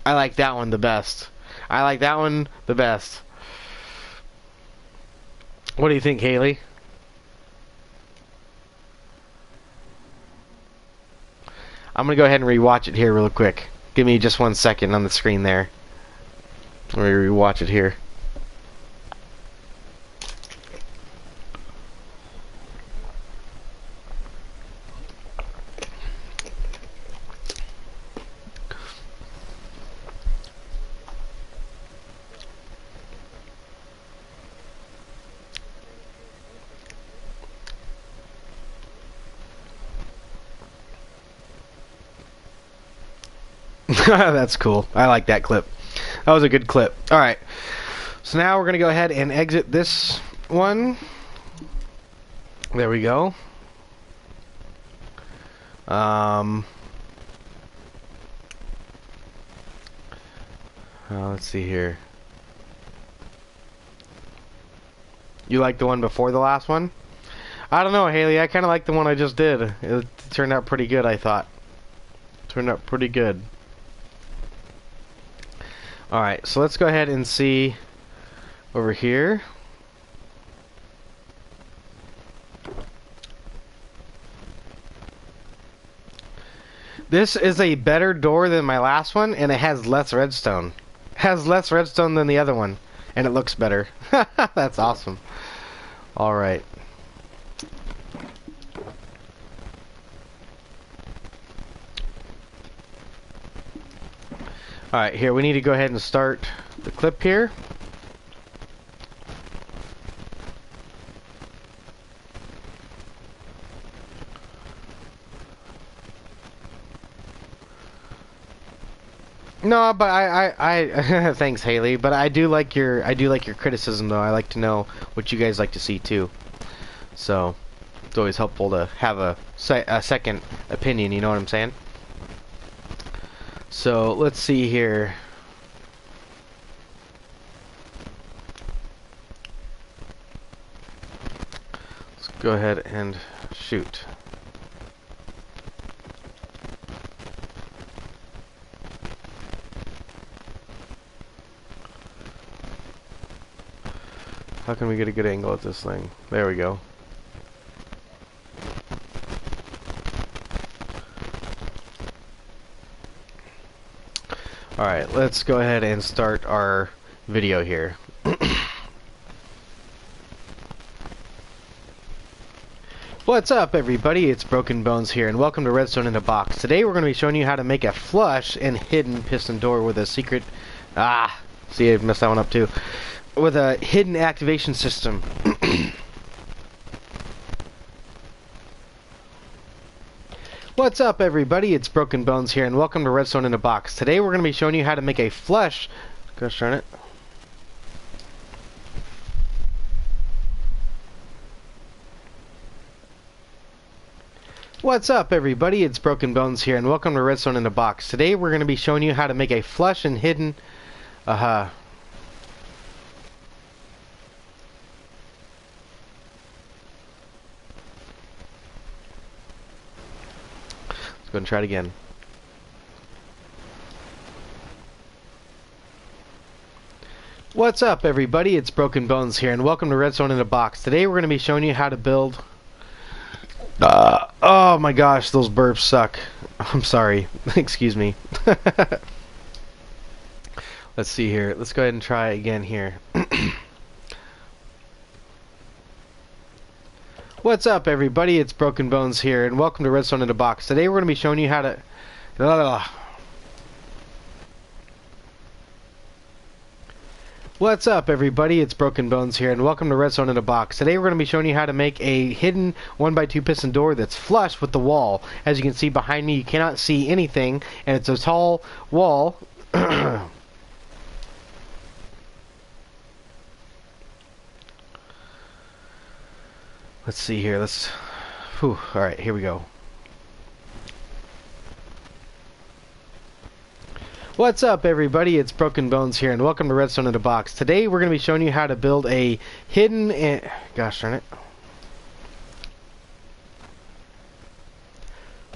I like that one the best. I like that one the best. What do you think, Haley? I'm going to go ahead and rewatch it here real quick. Give me just 1 second on the screen there. Let me rewatch it here. That's cool. I like that clip. That was a good clip. Alright. So now we're going to go ahead and exit this one. There we go. Let's see here. You like the one before the last one? I don't know, Haley. I kind of like the one I just did. It turned out pretty good, I thought. Turned out pretty good. Alright, so let's go ahead and see over here. This is a better door than my last one, and it has less redstone. It has less redstone than the other one, and it looks better. That's awesome. Alright. Alright, here we need to go ahead and start the clip here. No, but I thanks, Haley. But I do like your criticism, though. I like to know what you guys like to see too. So it's always helpful to have a second opinion. You know what I'm saying? So let's see here. Let's go ahead and shoot. How can we get a good angle at this thing? There we go. Alright, let's go ahead and start our video here. What's up, everybody? It's Broken Bones here, and welcome to Redstone in a Box. Today we're going to be showing you how to make a flush and hidden piston door with a secret... see, I messed that one up too. With a hidden activation system. What's up, everybody? It's Broken Bones here, and welcome to Redstone in a Box. Today we're going to be showing you how to make a flush... Gosh darn it. What's up, everybody? It's Broken Bones here, and welcome to Redstone in a Box. Today we're going to be showing you how to make a flush and hidden... Let's go and try it again. What's up, everybody? It's Broken Bones here, and welcome to Redstone in a Box. Today we're going to be showing you how to build... oh my gosh, those burps suck. I'm sorry. Excuse me. Let's see here. Let's go ahead and try again here. What's up, everybody? It's Broken Bones here, and welcome to Redstone in a Box. Today we're going to be showing you how to... What's up, everybody? It's Broken Bones here, and welcome to Redstone in a Box. Today we're going to be showing you how to make a hidden 1x2 piston door that's flush with the wall. As you can see behind me, you cannot see anything, and it's a tall wall. Let's see here. All right, here we go. What's up, everybody? It's Broken Bones here, and welcome to Redstone in a Box. Today, we're going to be showing you how to build a hidden and... Gosh darn it.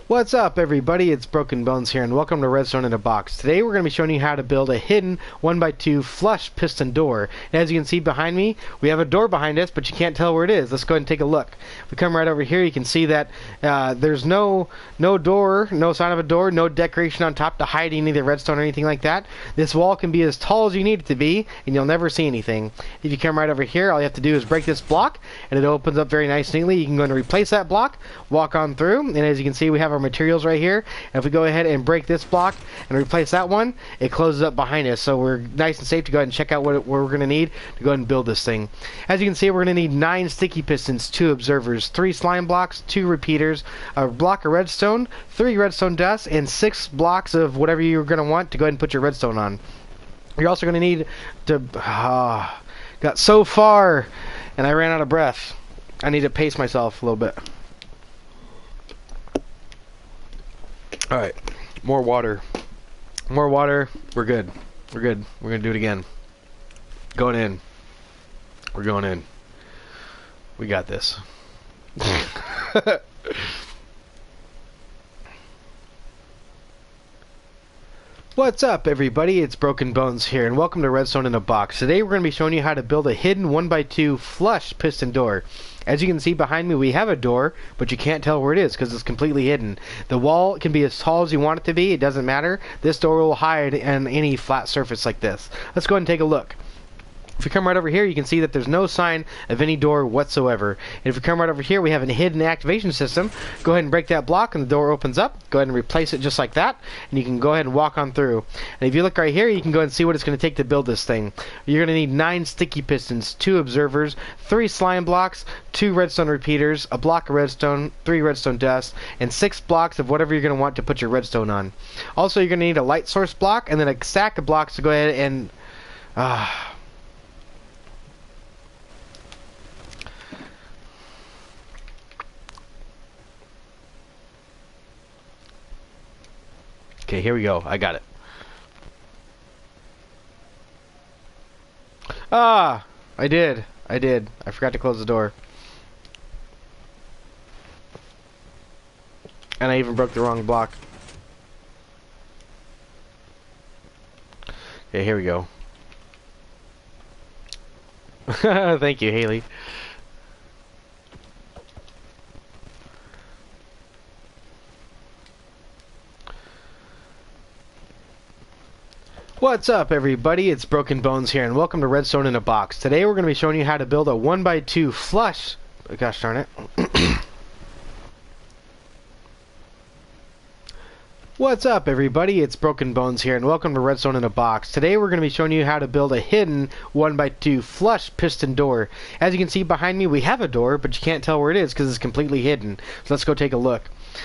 What's up, everybody? It's Broken Bones here, and welcome to Redstone in a Box. Today, we're going to be showing you how to build a hidden 1x2 flush piston door. And as you can see behind me, we have a door behind us, but you can't tell where it is. Let's go ahead and take a look. If we come right over here, you can see that there's no door, no sign of a door, no decoration on top to hide any of the redstone or anything like that. This wall can be as tall as you need it to be, and you'll never see anything. If you come right over here, all you have to do is break this block, and it opens up very nice and neatly. You can go and replace that block, walk on through, and as you can see, we have our materials right here. And if we go ahead and break this block and replace that one, it closes up behind us, so we're nice and safe to go ahead and check out what we're going to need to go ahead and build this thing. As you can see, we're going to need 9 sticky pistons, 2 observers, 3 slime blocks, 2 repeaters, a block of redstone, 3 redstone dust, and 6 blocks of whatever you're going to want to go ahead and put your redstone on. You're also going to need to got so far and I ran out of breath. I need to pace myself a little bit. Alright, more water. More water. We're good. We're good. We're going to do it again. Going in. We're going in. We got this. What's up, everybody? It's Broken Bones here, and welcome to Redstone in a Box. Today we're going to be showing you how to build a hidden 1x2 flush piston door. As you can see behind me, we have a door, but you can't tell where it is because it's completely hidden. The wall can be as tall as you want it to be. It doesn't matter. This door will hide on any flat surface like this. Let's go ahead and take a look. If we come right over here, you can see that there's no sign of any door whatsoever. And if we come right over here, we have a hidden activation system. Go ahead and break that block and the door opens up. Go ahead and replace it just like that. And you can go ahead and walk on through. And if you look right here, you can go ahead and see what it's going to take to build this thing. You're going to need 9 sticky pistons, 2 observers, 3 slime blocks, 2 redstone repeaters, a block of redstone, 3 redstone dust, and 6 blocks of whatever you're going to want to put your redstone on. Also, you're going to need a light source block and then a stack of blocks to go ahead and... Okay, here we go. I got it. I did. I forgot to close the door. And I even broke the wrong block. Okay, here we go. Thank you, Haley. What's up, everybody? It's Broken Bones here, and welcome to Redstone in a Box. Today we're going to be showing you how to build a 1x2 flush... Gosh darn it. What's up, everybody? It's Broken Bones here, and welcome to Redstone in a Box. Today we're going to be showing you how to build a hidden 1x2 flush piston door. As you can see behind me, we have a door, but you can't tell where it is because it's completely hidden. So let's go take a look.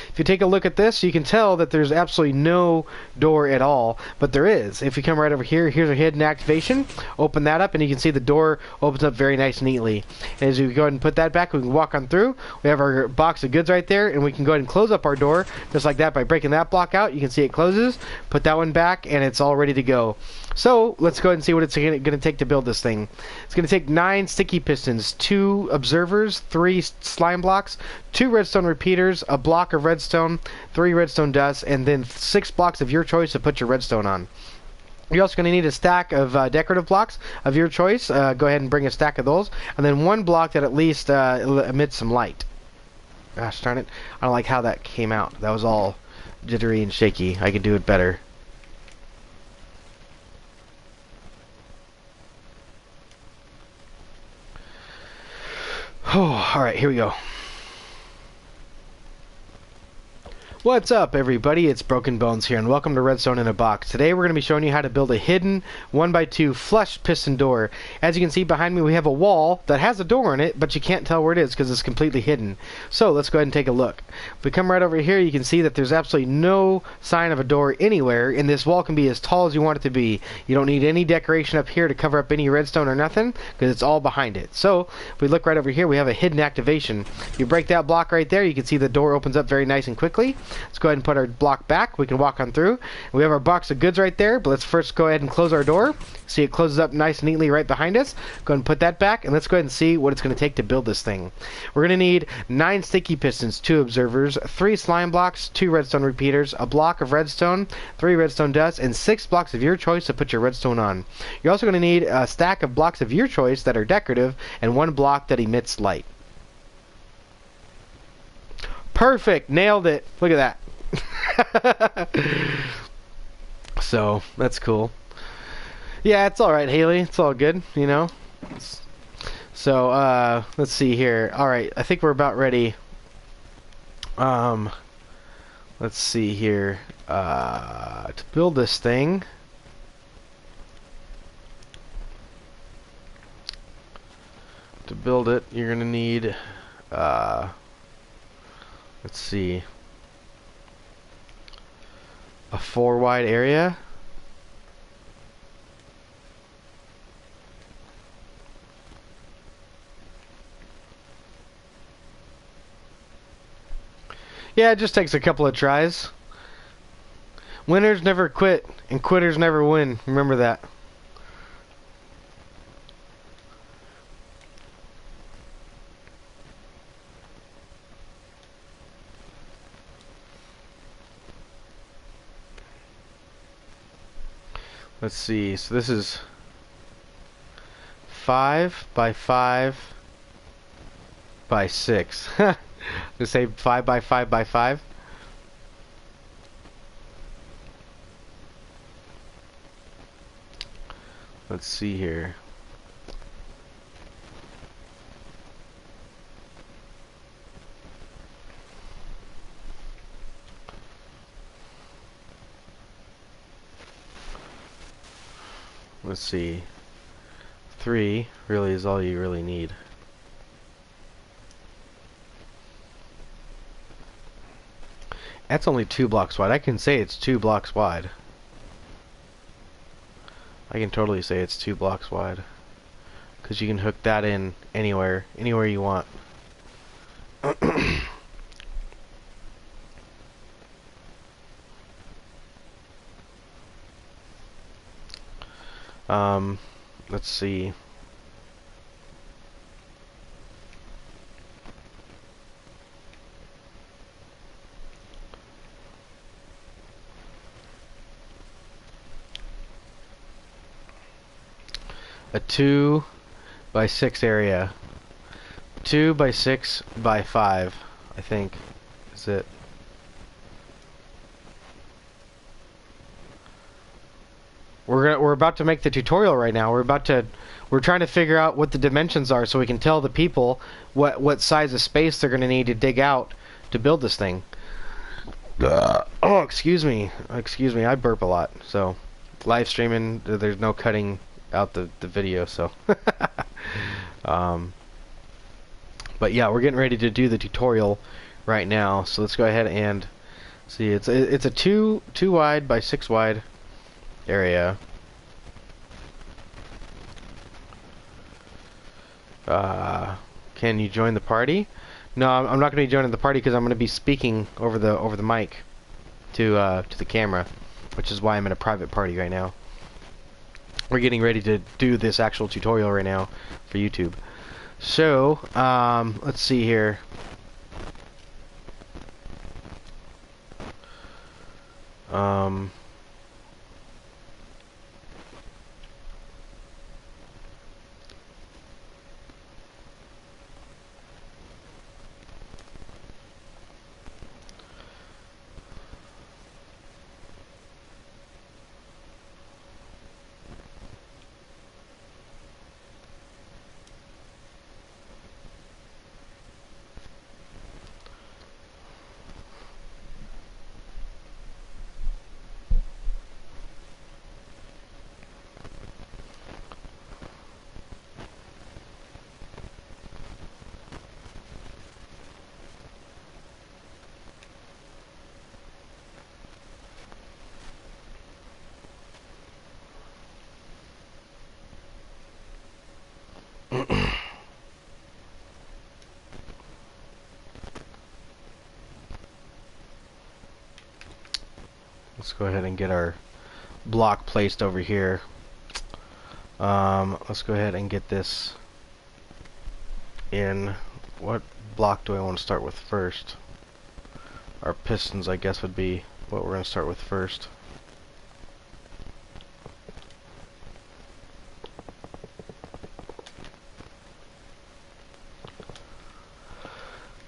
If you take a look at this, you can tell that there's absolutely no door at all, but there is. If you come right over here, here's a hidden activation. Open that up, and you can see the door opens up very nice and neatly. And as we go ahead and put that back, we can walk on through. We have our box of goods right there, and we can go ahead and close up our door just like that by breaking that block out. You can see it closes. Put that one back, and it's all ready to go. So let's go ahead and see what it's going to take to build this thing. It's going to take 9 sticky pistons, 2 observers, 3 slime blocks, 2 redstone repeaters, a block of redstone, 3 redstone dust, and then 6 blocks of your choice to put your redstone on. You're also going to need a stack of decorative blocks of your choice. Go ahead and bring a stack of those, and then 1 block that at least emits some light. Gosh darn it. I don't like how that came out. That was all jittery and shaky. I could do it better. Oh, alright, here we go. What's up, everybody? It's Broken Bones here, and welcome to Redstone in a Box. Today we're going to be showing you how to build a hidden 1x2 flush piston door. As you can see behind me, we have a wall that has a door in it, but you can't tell where it is because it's completely hidden. So let's go ahead and take a look. If we come right over here, you can see that there's absolutely no sign of a door anywhere, and this wall can be as tall as you want it to be. You don't need any decoration up here to cover up any redstone or nothing, because it's all behind it. So if we look right over here, we have a hidden activation. If you break that block right there, you can see the door opens up very nice and quickly. Let's go ahead and put our block back. We can walk on through. We have our box of goods right there, but let's first go ahead and close our door. See, it closes up nice and neatly right behind us. Go ahead and put that back, and let's go ahead and see what it's going to take to build this thing. We're going to need 9 sticky pistons, 2 observers, 3 slime blocks, 2 redstone repeaters, a block of redstone, 3 redstone dust, and 6 blocks of your choice to put your redstone on. You're also going to need a stack of blocks of your choice that are decorative, and 1 block that emits light. Perfect! Nailed it! Look at that. So that's cool. Yeah, it's all right, Haley. It's all good, you know. So let's see here. All right, I think we're about ready. Let's see here. To build this thing. To build it, you're gonna need. Let's see. A 4 wide area. Yeah, it just takes a couple of tries. Winners never quit, and quitters never win. Remember that. Let's see, so this is 5 by 5 by 6. Let's say 5 by 5 by 5. Let's see here. Let's see. 3 really is all you really need. That's only 2 blocks wide. I can say it's 2 blocks wide. I can totally say it's 2 blocks wide. Because you can hook that in anywhere you want. Let's see. A 2 by 6 area. 2 by 6 by 5, I think, is it. We're about to make the tutorial right now. We're trying to figure out what the dimensions are so we can tell the people what size of space they're going to need to dig out to build this thing. Oh, excuse me. I burp a lot. So, live streaming, there's no cutting out the video, so but yeah, we're getting ready to do the tutorial right now, so let's go ahead and see. It's a 2 wide by 6 wide area. Can you join the party? No, I'm not going to be joining the party because I'm going to be speaking over the mic to the camera, which is why I'm in a private party right now. We're getting ready to do this actual tutorial right now for YouTube. So, let's see here. let's go ahead and get our block placed over here. Let's go ahead and get this in. What block do I want to start with first? Our pistons, I guess, would be what we're going to start with first.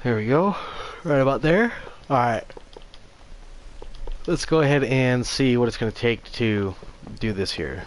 There we go. Right about there. Alright. Let's go ahead and see what it's going to take to do this here.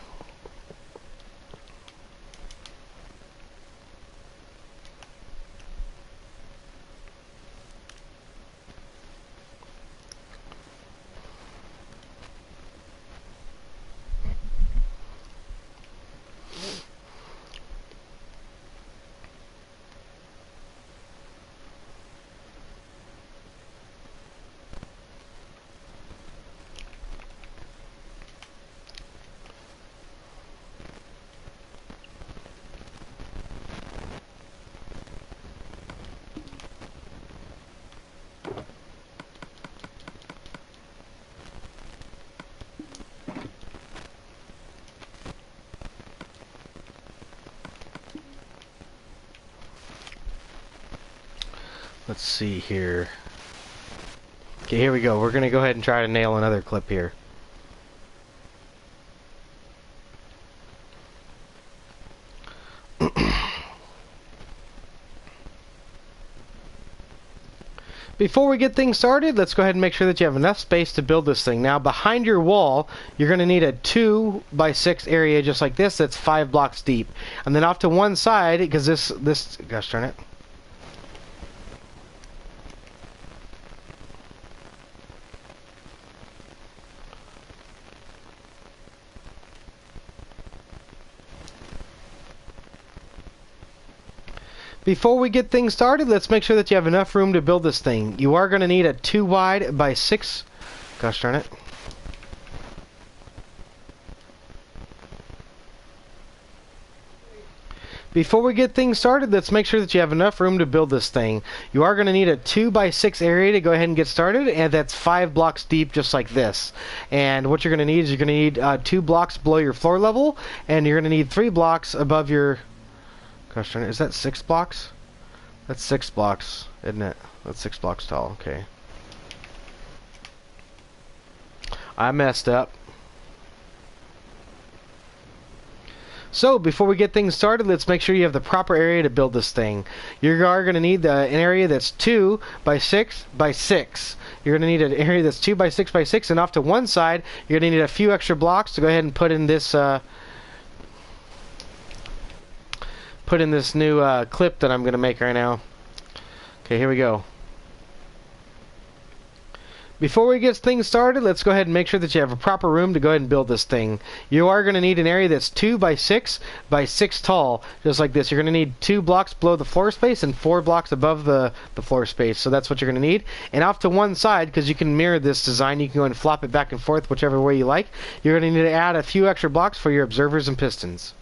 Let's see here. Okay, here we go. We're going to go ahead and try to nail another clip here. Before we get things started, let's go ahead and make sure that you have enough space to build this thing. Now, behind your wall, you're going to need a 2 by 6 area just like this that's 5 blocks deep. And then off to one side, because this, gosh darn it. Before we get things started, let's make sure that you have enough room to build this thing. You are going to need a 2 wide by 6. Gosh darn it. Before we get things started, let's make sure that you have enough room to build this thing. You are going to need a 2 by 6 area to go ahead and get started, and that's 5 blocks deep just like this. And what you're going to need is you're going to need 2 blocks below your floor level, and you're going to need 3 blocks above your... Gosh darn it, is that 6 blocks? That's 6 blocks, isn't it? That's 6 blocks tall, okay. I messed up. So, before we get things started, let's make sure you have the proper area to build this thing. You are going to need an area that's 2 by 6 by 6. You're going to need an area that's 2 by 6 by 6, and off to one side, you're going to need a few extra blocks to go ahead and put in this... new clip that I'm going to make right now. Okay, here we go. Before we get things started, let's go ahead and make sure that you have a proper room to go ahead and build this thing. You are going to need an area that's 2 by 6 by 6 tall, just like this. You're going to need 2 blocks below the floor space and 4 blocks above the floor space. So that's what you're going to need. And off to one side, because you can mirror this design, you can go and flop it back and forth whichever way you like. You're going to need to add a few extra blocks for your observers and pistons.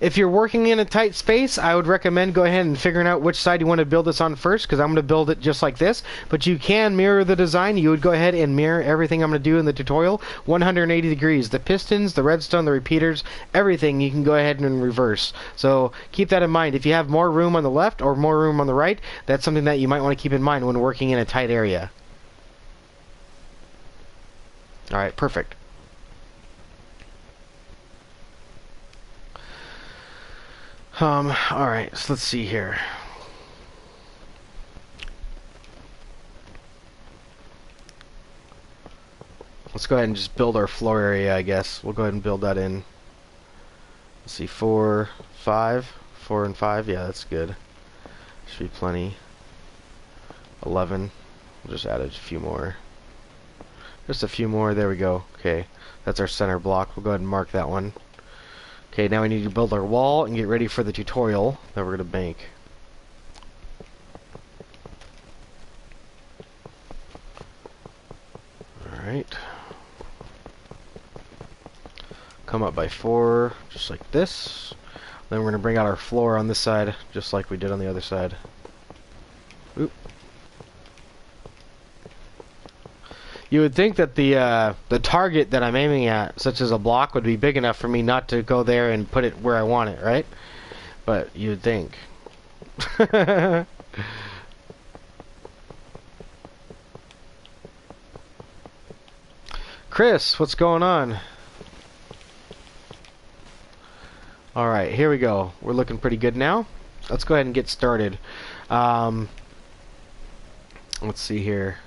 If you're working in a tight space, I would recommend go ahead and figuring out which side you want to build this on first, because I'm going to build it just like this. But you can mirror the design. You would go ahead and mirror everything I'm going to do in the tutorial 180 degrees. The pistons, the redstone, the repeaters, everything you can go ahead and reverse. So keep that in mind. If you have more room on the left or more room on the right, that's something that you might want to keep in mind when working in a tight area. Alright, perfect. Alright, so let's see here. Let's go ahead and just build our floor area, I guess. We'll go ahead and build that in. Let's see, 4, 5. 4 and 5, yeah, that's good. Should be plenty. 11. We'll just add a few more. Just a few more, there we go. Okay, that's our center block. We'll go ahead and mark that one. Okay, now we need to build our wall and get ready for the tutorial that we're going to make. Alright. Come up by 4, just like this. Then we're going to bring out our floor on this side, just like we did on the other side. Oop. You would think that the target that I'm aiming at, such as a block, would be big enough for me not to go there and put it where I want it, right? But you'd think. Chris, what's going on? Alright, here we go. We're looking pretty good now. Let's go ahead and get started. Let's see here.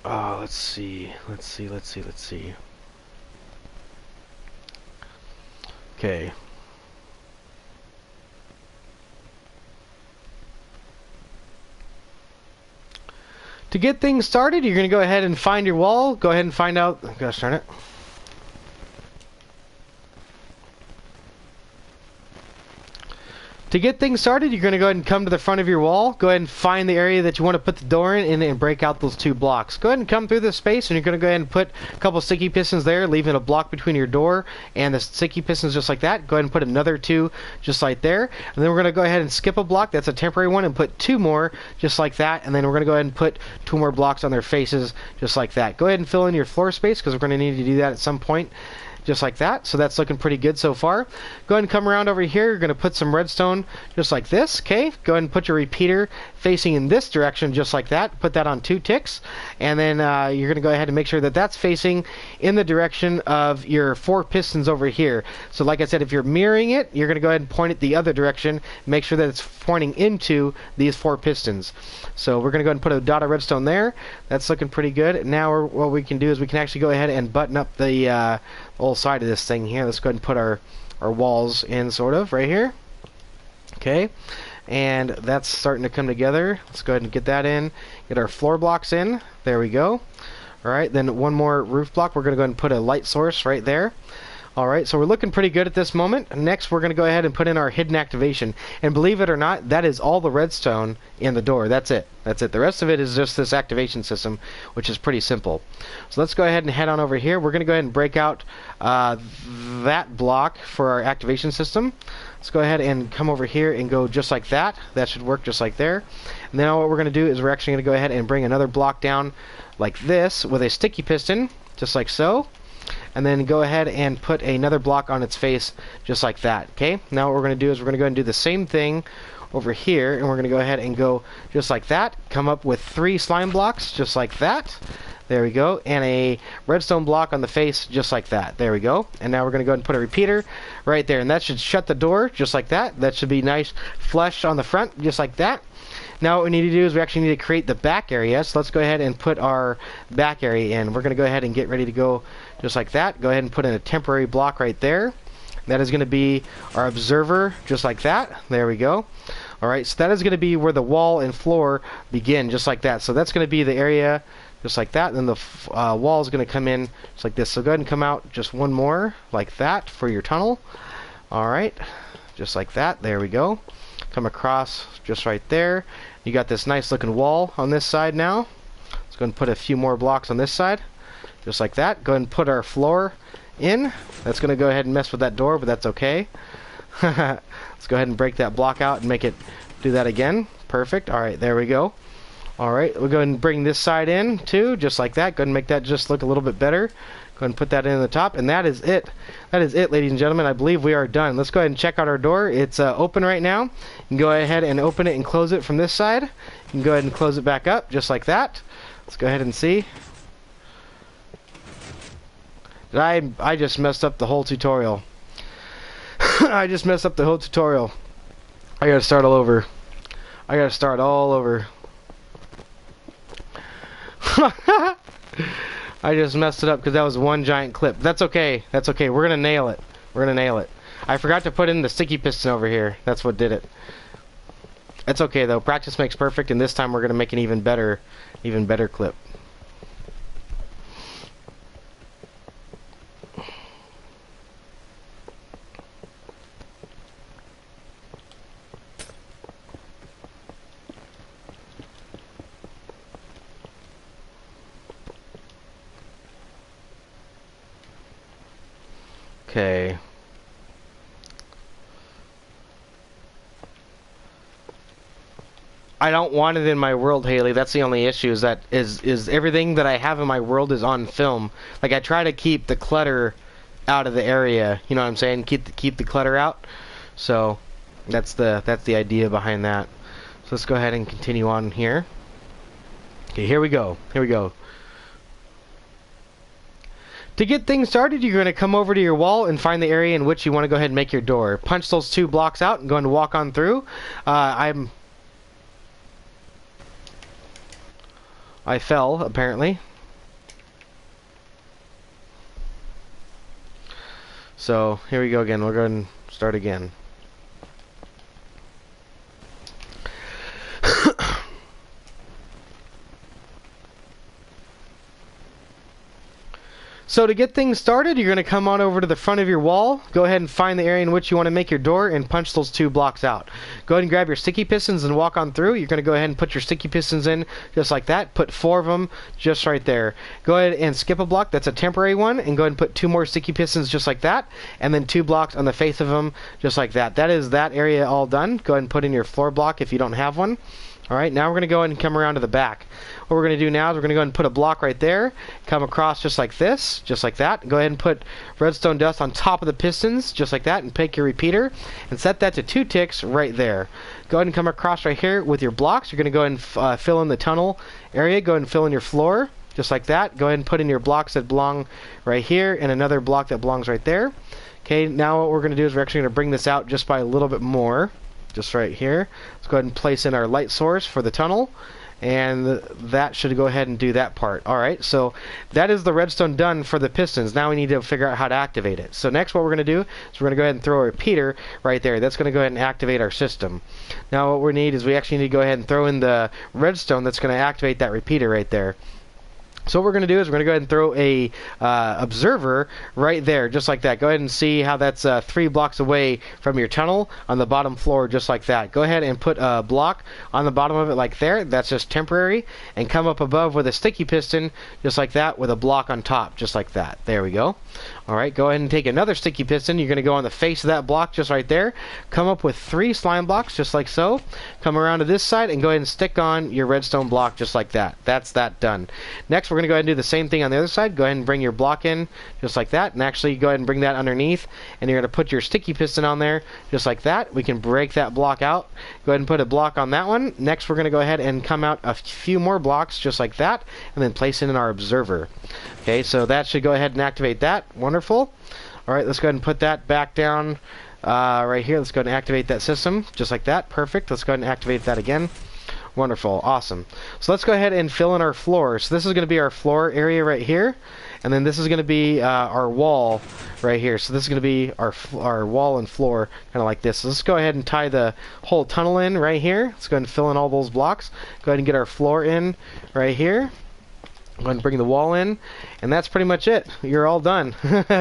Oh, let's see. Okay. To get things started, you're going to go ahead and find your wall. Go ahead and find out... Gosh darn it. To get things started, you're going to go ahead and come to the front of your wall. Go ahead and find the area that you want to put the door in and break out those 2 blocks. Go ahead and come through this space, and you're going to go ahead and put a couple sticky pistons there, leaving a block between your door and the sticky pistons just like that. Go ahead and put another 2 just like there. And then we're going to go ahead and skip a block. That's a temporary one, and put 2 more just like that. And then we're going to go ahead and put 2 more blocks on their faces just like that. Go ahead and fill in your floor space because we're going to need to do that at some point. Just like that. So that's looking pretty good so far. Go ahead and come around over here. You're going to put some redstone just like this. Okay. Go ahead and put your repeater facing in this direction just like that. Put that on 2 ticks. And then you're going to go ahead and make sure that that's facing in the direction of your 4 pistons over here. So like I said, if you're mirroring it, you're going to go ahead and point it the other direction. Make sure that it's pointing into these 4 pistons. So we're going to go ahead and put a dot of redstone there. That's looking pretty good. Now what we can do is we can actually go ahead and button up the whole side of this thing here. Let's go ahead and put our walls in, sort of, right here. Okay, and that's starting to come together. Let's go ahead and get that in. Get our floor blocks in. There we go. Alright, then one more roof block. We're going to go ahead and put a light source right there. Alright, so we're looking pretty good at this moment. Next, we're going to go ahead and put in our hidden activation. And believe it or not, that is all the redstone in the door. That's it. That's it. The rest of it is just this activation system, which is pretty simple. So let's go ahead and head on over here. We're going to go ahead and break out that block for our activation system. Let's go ahead and come over here and go just like that. That should work just like there. And now what we're going to do is we're actually going to go ahead and bring another block down like this with a sticky piston, just like so. And then go ahead and put another block on its face just like that. Okay, now what we're going to do is we're going to go ahead and do the same thing over here, and we're going to go ahead and go just like that. Come up with 3 slime blocks just like that. There we go. And a redstone block on the face just like that. There we go. And now we're going to go ahead and put a repeater right there, and that should shut the door just like that. That should be nice flush on the front just like that. Now what we need to do is we actually need to create the back area. So let's go ahead and put our back area in. We're going to go ahead and get ready to go just like that. Go ahead and put in a temporary block right there. That is going to be our observer just like that. There we go. Alright, so that is going to be where the wall and floor begin just like that. So that's going to be the area just like that. And then the wall is going to come in just like this. So go ahead and come out just one more like that for your tunnel. Alright, just like that. There we go. Come across just right there. You got this nice looking wall on this side now. Let's go and put a few more blocks on this side just like that. Go ahead and put our floor in. That's going to go ahead and mess with that door, but that's okay. Let's go ahead and break that block out and make it do that again. Perfect. Alright, there we go. Alright, we'll go ahead and bring this side in too, just like that. Go ahead and make that just look a little bit better. Go ahead and put that in the top, and that is it. That is it, ladies and gentlemen. I believe we are done. Let's go ahead and check out our door. It's open right now. You can go ahead and open it and close it from this side. You can go ahead and close it back up, just like that. Let's go ahead and see. I just messed up the whole tutorial. I just messed up the whole tutorial. I gotta start all over. I gotta start all over. I just messed it up because that was one giant clip. That's okay. That's okay. We're gonna nail it. We're gonna nail it. I forgot to put in the sticky piston over here. That's what did it. It's okay though. Practice makes perfect, and this time we're gonna make an even better clip. Okay. I don't want it in my world, Haley. That's the only issue. Is that is everything that I have in my world is on film. Like I try to keep the clutter out of the area. You know what I'm saying? Keep the clutter out. So that's the idea behind that. So let's go ahead and continue on here. Okay, here we go. Here we go. To get things started, you're going to come over to your wall and find the area in which you want to go ahead and make your door. Punch those 2 blocks out and go and walk on through. I fell, apparently. So, here we go again. We'll go and start again. So to get things started, you're going to come on over to the front of your wall. Go ahead and find the area in which you want to make your door and punch those 2 blocks out. Go ahead and grab your sticky pistons and walk on through. You're going to go ahead and put your sticky pistons in just like that. Put 4 of them just right there. Go ahead and skip a block. That's a temporary one. And go ahead and put 2 more sticky pistons just like that. And then 2 blocks on the face of them just like that. That is that area all done. Go ahead and put in your floor block if you don't have one. Alright, now we're going to go ahead and come around to the back. What we're going to do now is we're going to go ahead and put a block right there, come across just like this, just like that. Go ahead and put redstone dust on top of the pistons, just like that, and pick your repeater, and set that to 2 ticks right there. Go ahead and come across right here with your blocks. You're going to go ahead and fill in the tunnel area, go ahead and fill in your floor, just like that. Go ahead and put in your blocks that belong right here, and another block that belongs right there. Okay, now what we're going to do is we're actually going to bring this out just by a little bit more. Just right here. Let's go ahead and place in our light source for the tunnel, and that should go ahead and do that part. Alright, so that is the redstone done for the pistons. Now we need to figure out how to activate it. So next what we're going to do is we're going to go ahead and throw a repeater right there. That's going to go ahead and activate our system. Now what we need is we actually need to go ahead and throw in the redstone that's going to activate that repeater right there. So what we're going to do is we're going to go ahead and throw a observer right there, just like that. Go ahead and see how that's 3 blocks away from your tunnel on the bottom floor, just like that. Go ahead and put a block on the bottom of it like there. That's just temporary. And come up above with a sticky piston, just like that, with a block on top, just like that. There we go. Alright, go ahead and take another sticky piston. You're going to go on the face of that block, just right there. Come up with 3 slime blocks, just like so. Come around to this side and go ahead and stick on your redstone block, just like that. That's that done. Next, we're going to go ahead and do the same thing on the other side. Go ahead and bring your block in, just like that. And actually, go ahead and bring that underneath. And you're going to put your sticky piston on there, just like that. We can break that block out. Go ahead and put a block on that one. Next, we're going to go ahead and come out a few more blocks, just like that. And then place it in our observer. Okay, so that should go ahead and activate that. Wonderful. Alright, let's go ahead and put that back down right here. Let's go ahead and activate that system, just like that. Perfect. Let's go ahead and activate that again. Wonderful. Awesome. So let's go ahead and fill in our floor. So this is going to be our floor area right here. And then this is going to be our wall right here. So this is going to be our wall and floor, kind of like this. So let's go ahead and tie the whole tunnel in right here. Let's go ahead and fill in all those blocks. Go ahead and get our floor in right here. Go ahead and bring the wall in, and that's pretty much it. You're all done.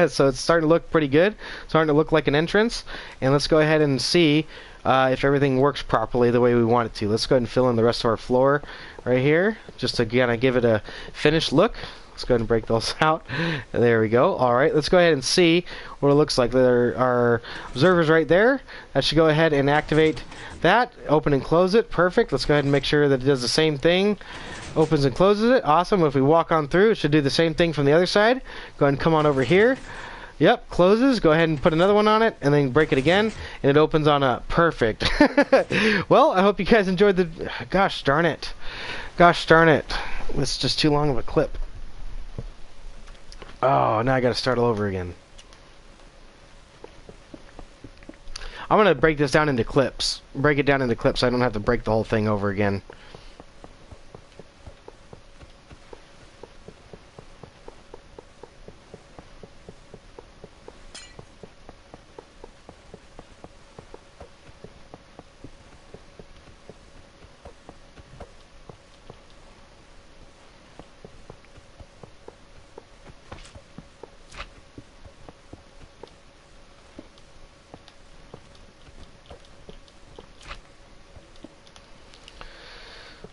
So it's starting to look pretty good. Starting to look like an entrance. And let's go ahead and see if everything works properly the way we want it to. Let's go ahead and fill in the rest of our floor right here, just to kind of give it a finished look. Let's go ahead and break those out. There we go. Alright, let's go ahead and see what it looks like. There are observers right there. That should go ahead and activate that. Open and close it. Perfect. Let's go ahead and make sure that it does the same thing. Opens and closes it. Awesome. If we walk on through, it should do the same thing from the other side. Go ahead and come on over here. Yep, closes. Go ahead and put another one on it, and then break it again, and it opens on up. Perfect. Well, I hope you guys enjoyed the... Gosh darn it. Gosh darn it. It's just too long of a clip. Oh, now I gotta start all over again. I'm gonna break this down into clips. Break it down into clips so I don't have to break the whole thing over again.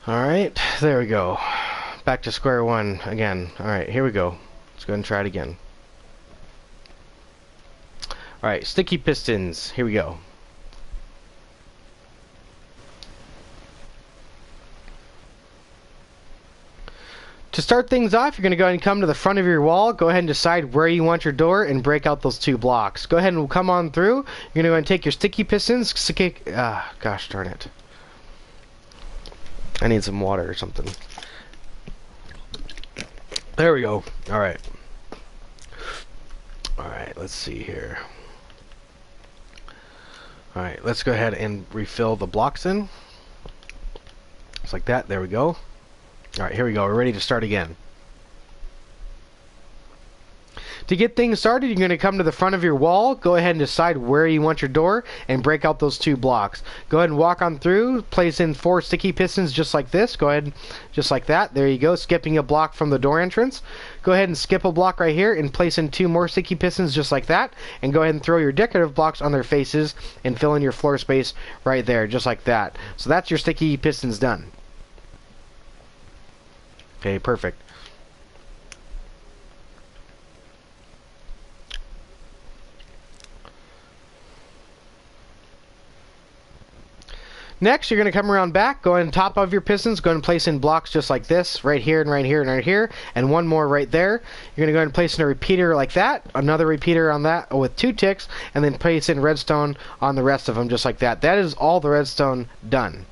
Alright, there we go. Back to square one again. Alright, here we go. Let's go ahead and try it again. Alright, sticky pistons. Here we go. To start things off, you're going to go ahead and come to the front of your wall. Go ahead and decide where you want your door and break out those 2 blocks. Go ahead and come on through. You're going to go ahead and take your sticky pistons. Gosh darn it. I need some water or something. There we go. Alright. Alright, let's see here. Alright, let's go ahead and refill the blocks in. Just like that. There we go. Alright, here we go. We're ready to start again. To get things started, you're going to come to the front of your wall, go ahead and decide where you want your door, and break out those 2 blocks. Go ahead and walk on through, place in 4 sticky pistons just like this. Go ahead, just like that. There you go, skipping a block from the door entrance. Go ahead and skip a block right here and place in 2 more sticky pistons just like that. And go ahead and throw your decorative blocks on their faces and fill in your floor space right there, just like that. So that's your sticky pistons done. Okay, perfect. Next, you're going to come around back, go on top of your pistons, go ahead and place in blocks just like this, right here and right here and right here, and 1 more right there. You're going to go ahead and place in a repeater like that, another repeater on that with 2 ticks, and then place in redstone on the rest of them just like that. That is all the redstone done.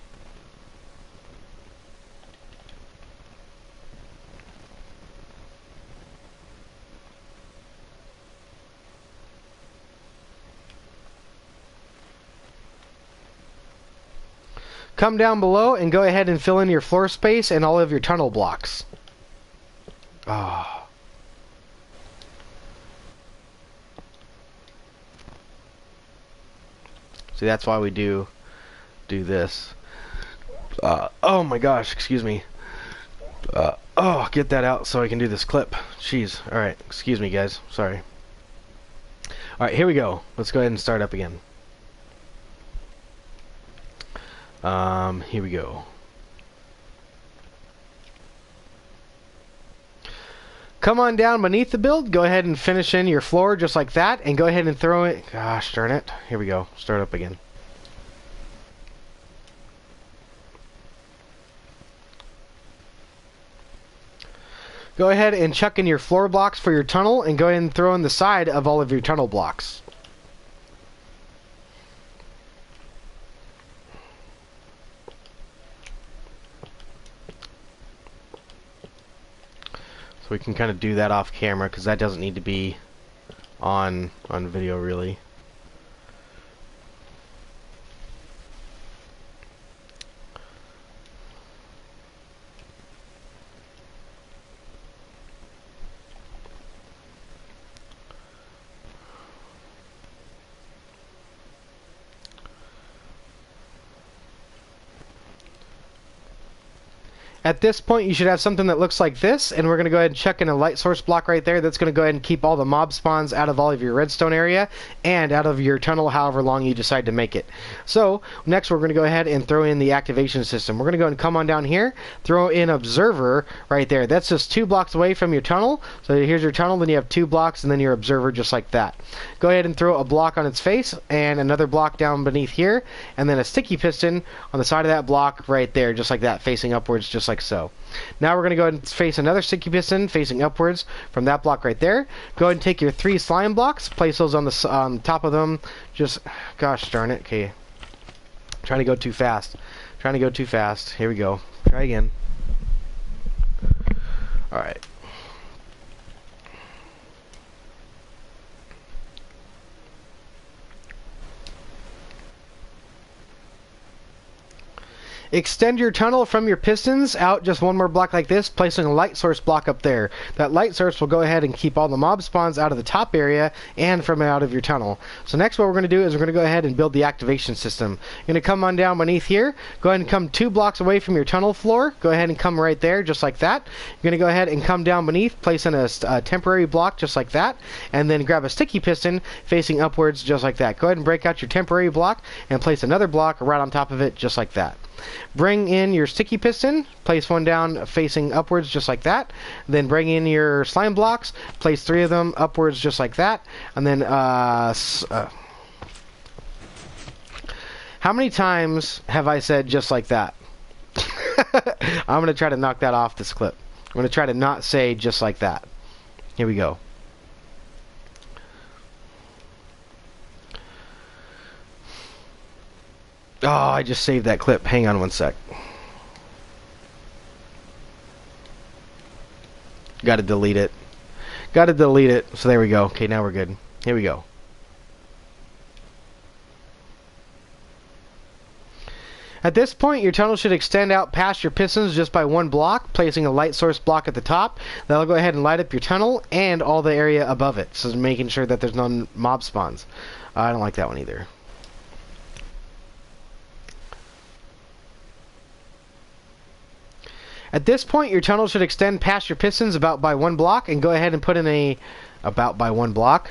Come down below and go ahead and fill in your floor space and all of your tunnel blocks. Ah. See, that's why we do this. Oh my gosh, excuse me. Oh, get that out so I can do this clip. Jeez. Alright, excuse me guys. Sorry. Alright, here we go. Let's go ahead and start up again. Here we go. Come on down beneath the build, go ahead and finish in your floor just like that, and go ahead and throw it. Gosh darn it. Here we go. Start up again. Go ahead and chuck in your floor blocks for your tunnel, and go ahead and throw in the side of all of your tunnel blocks. So we can kind of do that off camera because that doesn't need to be on video really. At this point, you should have something that looks like this, and we're going to go ahead and chuck in a light source block right there. That's going to go ahead and keep all the mob spawns out of all of your redstone area and out of your tunnel however long you decide to make it. So, next we're going to go ahead and throw in the activation system. We're going to go ahead and come on down here, throw in observer right there. That's just 2 blocks away from your tunnel. So here's your tunnel, then you have 2 blocks, and then your observer just like that. Go ahead and throw a block on its face, and another block down beneath here, and then a sticky piston on the side of that block right there, just like that, facing upwards, just like so. Now we're going to go ahead and face another sticky piston facing upwards from that block right there. Go ahead and take your 3 slime blocks, place those on the top of them. Just, gosh darn it. Okay, trying to go too fast. Trying to go too fast. Here we go. Try again. All right. Extend your tunnel from your pistons out just 1 more block like this, placing a light source block up there. That light source will go ahead and keep all the mob spawns out of the top area and from out of your tunnel. So next what we're going to do is we're going to go ahead and build the activation system. You're going to come on down beneath here, go ahead and come 2 blocks away from your tunnel floor, go ahead and come right there just like that. You're going to go ahead and come down beneath, place in a temporary block just like that, and then grab a sticky piston facing upwards just like that. Go ahead and break out your temporary block and place another block right on top of it just like that. Bring in your sticky piston, place one down facing upwards just like that. Then bring in your slime blocks, place 3 of them upwards just like that. And then, how many times have I said just like that? I'm going to try to knock that off this clip. I'm going to try to not say just like that. Here we go. Oh, I just saved that clip. Hang on one sec. Got to delete it. Got to delete it. So there we go. Okay, now we're good. Here we go. At this point, your tunnel should extend out past your pistons just by 1 block, placing a light source block at the top. That'll go ahead and light up your tunnel and all the area above it, so making sure that there's no mob spawns. I don't like that one either. At this point, your tunnel should extend past your pistons about by 1 block, and go ahead and put in a about by 1 block.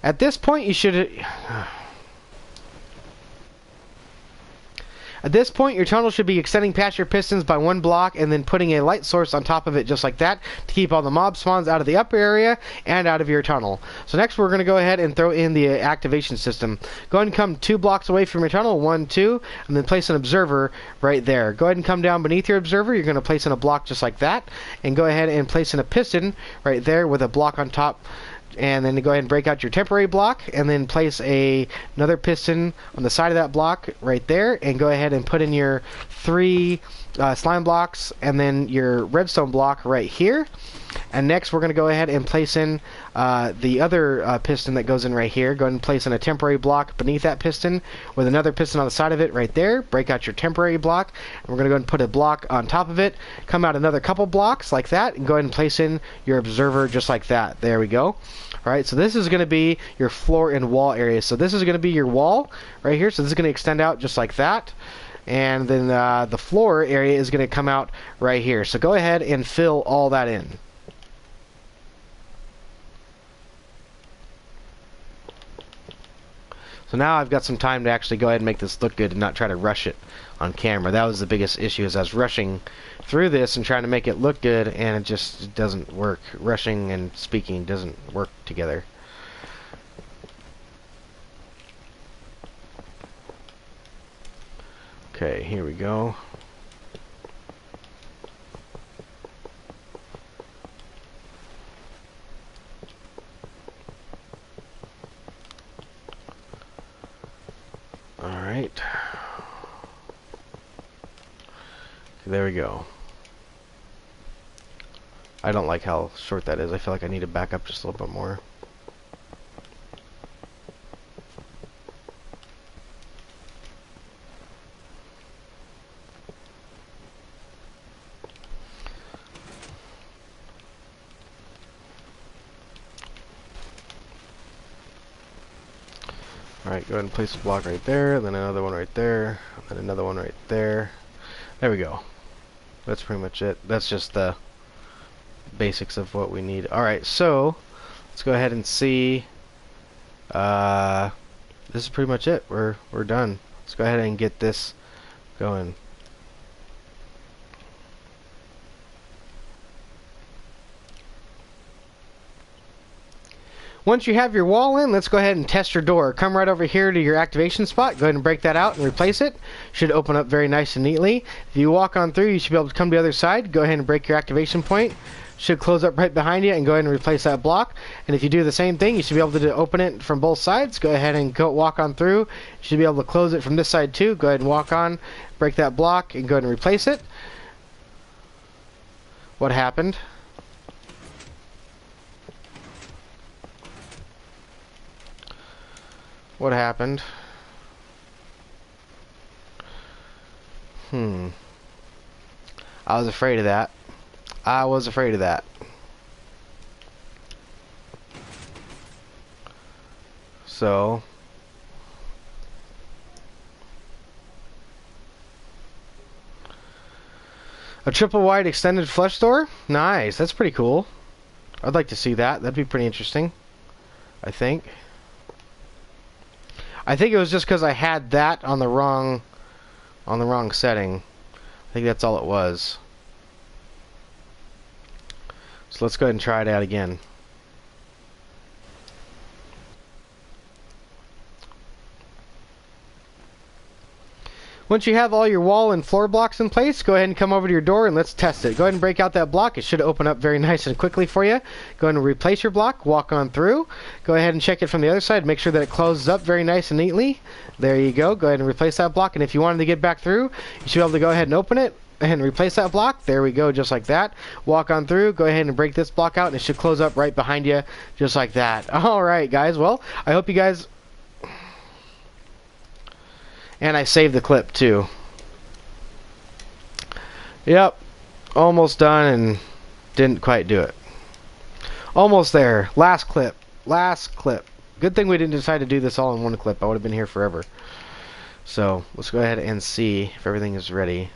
At this point, you should... At this point, your tunnel should be extending past your pistons by 1 block and then putting a light source on top of it just like that to keep all the mob spawns out of the upper area and out of your tunnel. So next we're going to go ahead and throw in the activation system. Go ahead and come 2 blocks away from your tunnel, 1, 2, and then place an observer right there. Go ahead and come down beneath your observer. You're going to place in a block just like that, and go ahead and place in a piston right there with a block on top. And then go ahead and break out your temporary block, and then place another piston on the side of that block right there, and go ahead and put in your 3 slime blocks and then your redstone block right here. And next we're going to go ahead and place in the other piston that goes in right here. Go ahead and place in a temporary block beneath that piston with another piston on the side of it right there. Break out your temporary block, and we're going to go ahead and put a block on top of it. Come out another couple blocks like that, and go ahead and place in your observer just like that. There we go. Alright, so this is going to be your floor and wall area. So this is going to be your wall right here. So this is going to extend out just like that. And then the floor area is going to come out right here. So go ahead and fill all that in. So now I've got some time to actually go ahead and make this look good and not try to rush it on camera. That was the biggest issue, is I was rushing through this and trying to make it look good, and it just doesn't work. Rushing and speaking doesn't work together. Okay, here we go. Alright. There we go. I don't like how short that is. I feel like I need to back up just a little bit more. Alright, go ahead and place a block right there, then another one right there, then another one right there. There we go. That's pretty much it. That's just the basics of what we need. Alright, so let's go ahead and see. This is pretty much it. We're done. Let's go ahead and get this going. Once you have your wall in, let's go ahead and test your door. Come right over here to your activation spot. Go ahead and break that out and replace it. Should open up very nice and neatly. If you walk on through, you should be able to come to the other side. Go ahead and break your activation point. Should close up right behind you, and go ahead and replace that block. And if you do the same thing, you should be able to open it from both sides. Go ahead and walk on through. You should be able to close it from this side too. Go ahead and walk on, break that block, and go ahead and replace it. What happened? What happened? I was afraid of that. I was afraid of that. So a triple wide extended flush door? Nice. That's pretty cool. I'd like to see that. That'd be pretty interesting, I think. I think it was just because I had that on the wrong setting. I think that's all it was. So let's go ahead and try it out again. Once you have all your wall and floor blocks in place, go ahead and come over to your door and let's test it. Go ahead and break out that block. It should open up very nice and quickly for you. Go ahead and replace your block. Walk on through. Go ahead and check it from the other side. Make sure that it closes up very nice and neatly. There you go. Go ahead and replace that block. And if you wanted to get back through, you should be able to go ahead and open it and replace that block. There we go, just like that. Walk on through. Go ahead and break this block out, and it should close up right behind you, just like that. All right, guys. Well, I hope you guys... And I saved the clip, too. Yep, almost done and didn't quite do it. Almost there. Last clip. Last clip. Good thing we didn't decide to do this all in one clip. I would have been here forever. So, let's go ahead and see if everything is ready.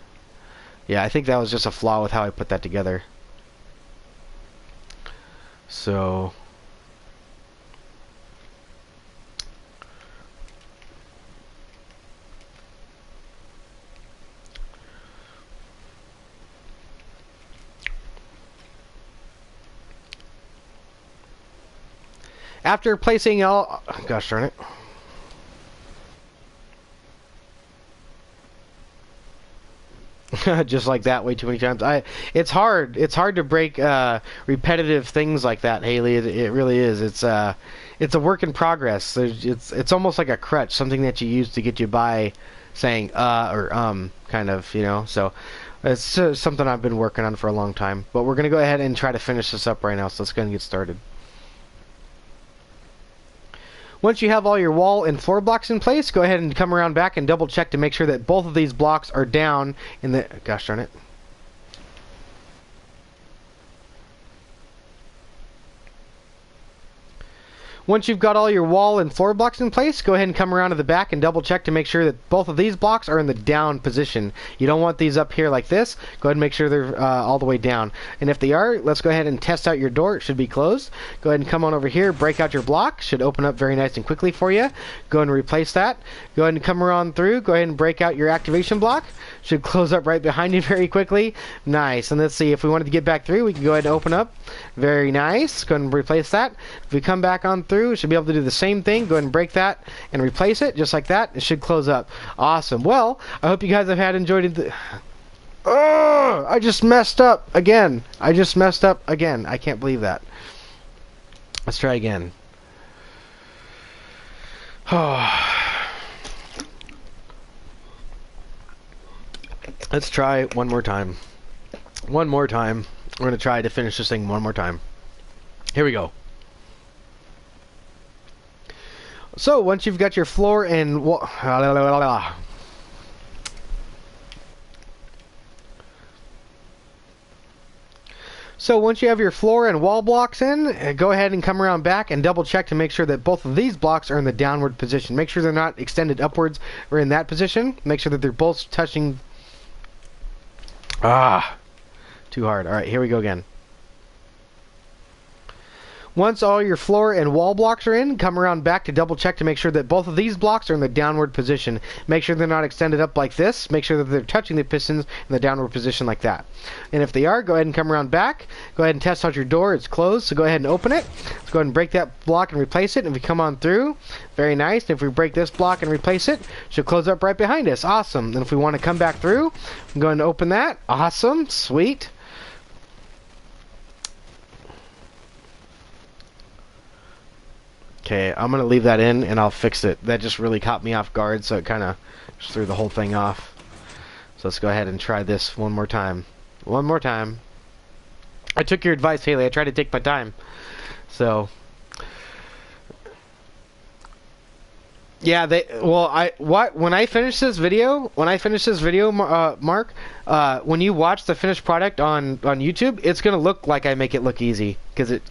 Yeah, I think that was just a flaw with how I put that together. So... After placing all... Gosh darn it. Just like that, way too many times. It's hard. It's hard to break repetitive things like that, Haley. It really is. It's a work in progress. It's almost like a crutch, something that you use to get you by, saying or kind of, you know. So it's something I've been working on for a long time. But we're gonna go ahead and try to finish this up right now. So let's go ahead and get started. Once you have all your wall and floor blocks in place, go ahead and come around back and double check to make sure that both of these blocks are down in the... Gosh darn it. Once you've got all your wall and floor blocks in place, go ahead and come around to the back and double check to make sure that both of these blocks are in the down position. You don't want these up here like this. Go ahead and make sure they're all the way down. And if they are, let's go ahead and test out your door. It should be closed. Go ahead and come on over here, break out your block. Should open up very nice and quickly for you. Go ahead and replace that. Go ahead and come around through. Go ahead and break out your activation block. Should close up right behind you very quickly. Nice. And let's see, if we wanted to get back through, we can go ahead and open up. Very nice. Go ahead and replace that. If we come back on through, we should be able to do the same thing. Go ahead and break that and replace it, just like that. It should close up. Awesome. Well, I hope you guys have enjoyed it. Oh, I just messed up again. I can't believe that. Let's try again. Let's try one more time. One more time. We're going to try to finish this thing one more time. Here we go. So, once you've got your floor and wall... So once you have your floor and wall blocks in, go ahead and come around back and double check to make sure that both of these blocks are in the downward position. Make sure they're not extended upwards or in that position. Make sure that they're both touching... Too hard. Alright, here we go again. Once all your floor and wall blocks are in, come around back to double check to make sure that both of these blocks are in the downward position. Make sure they're not extended up like this. Make sure that they're touching the pistons in the downward position like that. And if they are, go ahead and come around back. Go ahead and test out your door. It's closed, so go ahead and open it. Let's go ahead and break that block and replace it. And if we come on through, very nice. And if we break this block and replace it, it should close up right behind us. Awesome. And if we want to come back through, I'm going to open that. Awesome. Sweet. Okay, I'm going to leave that in and I'll fix it. That just really caught me off guard, so it kind of just threw the whole thing off. So let's go ahead and try this one more time. One more time. I took your advice, Haley. I tried to take my time. So... Yeah, when I finish this video, Mark, when you watch the finished product on YouTube, it's going to look like I make it look easy. because it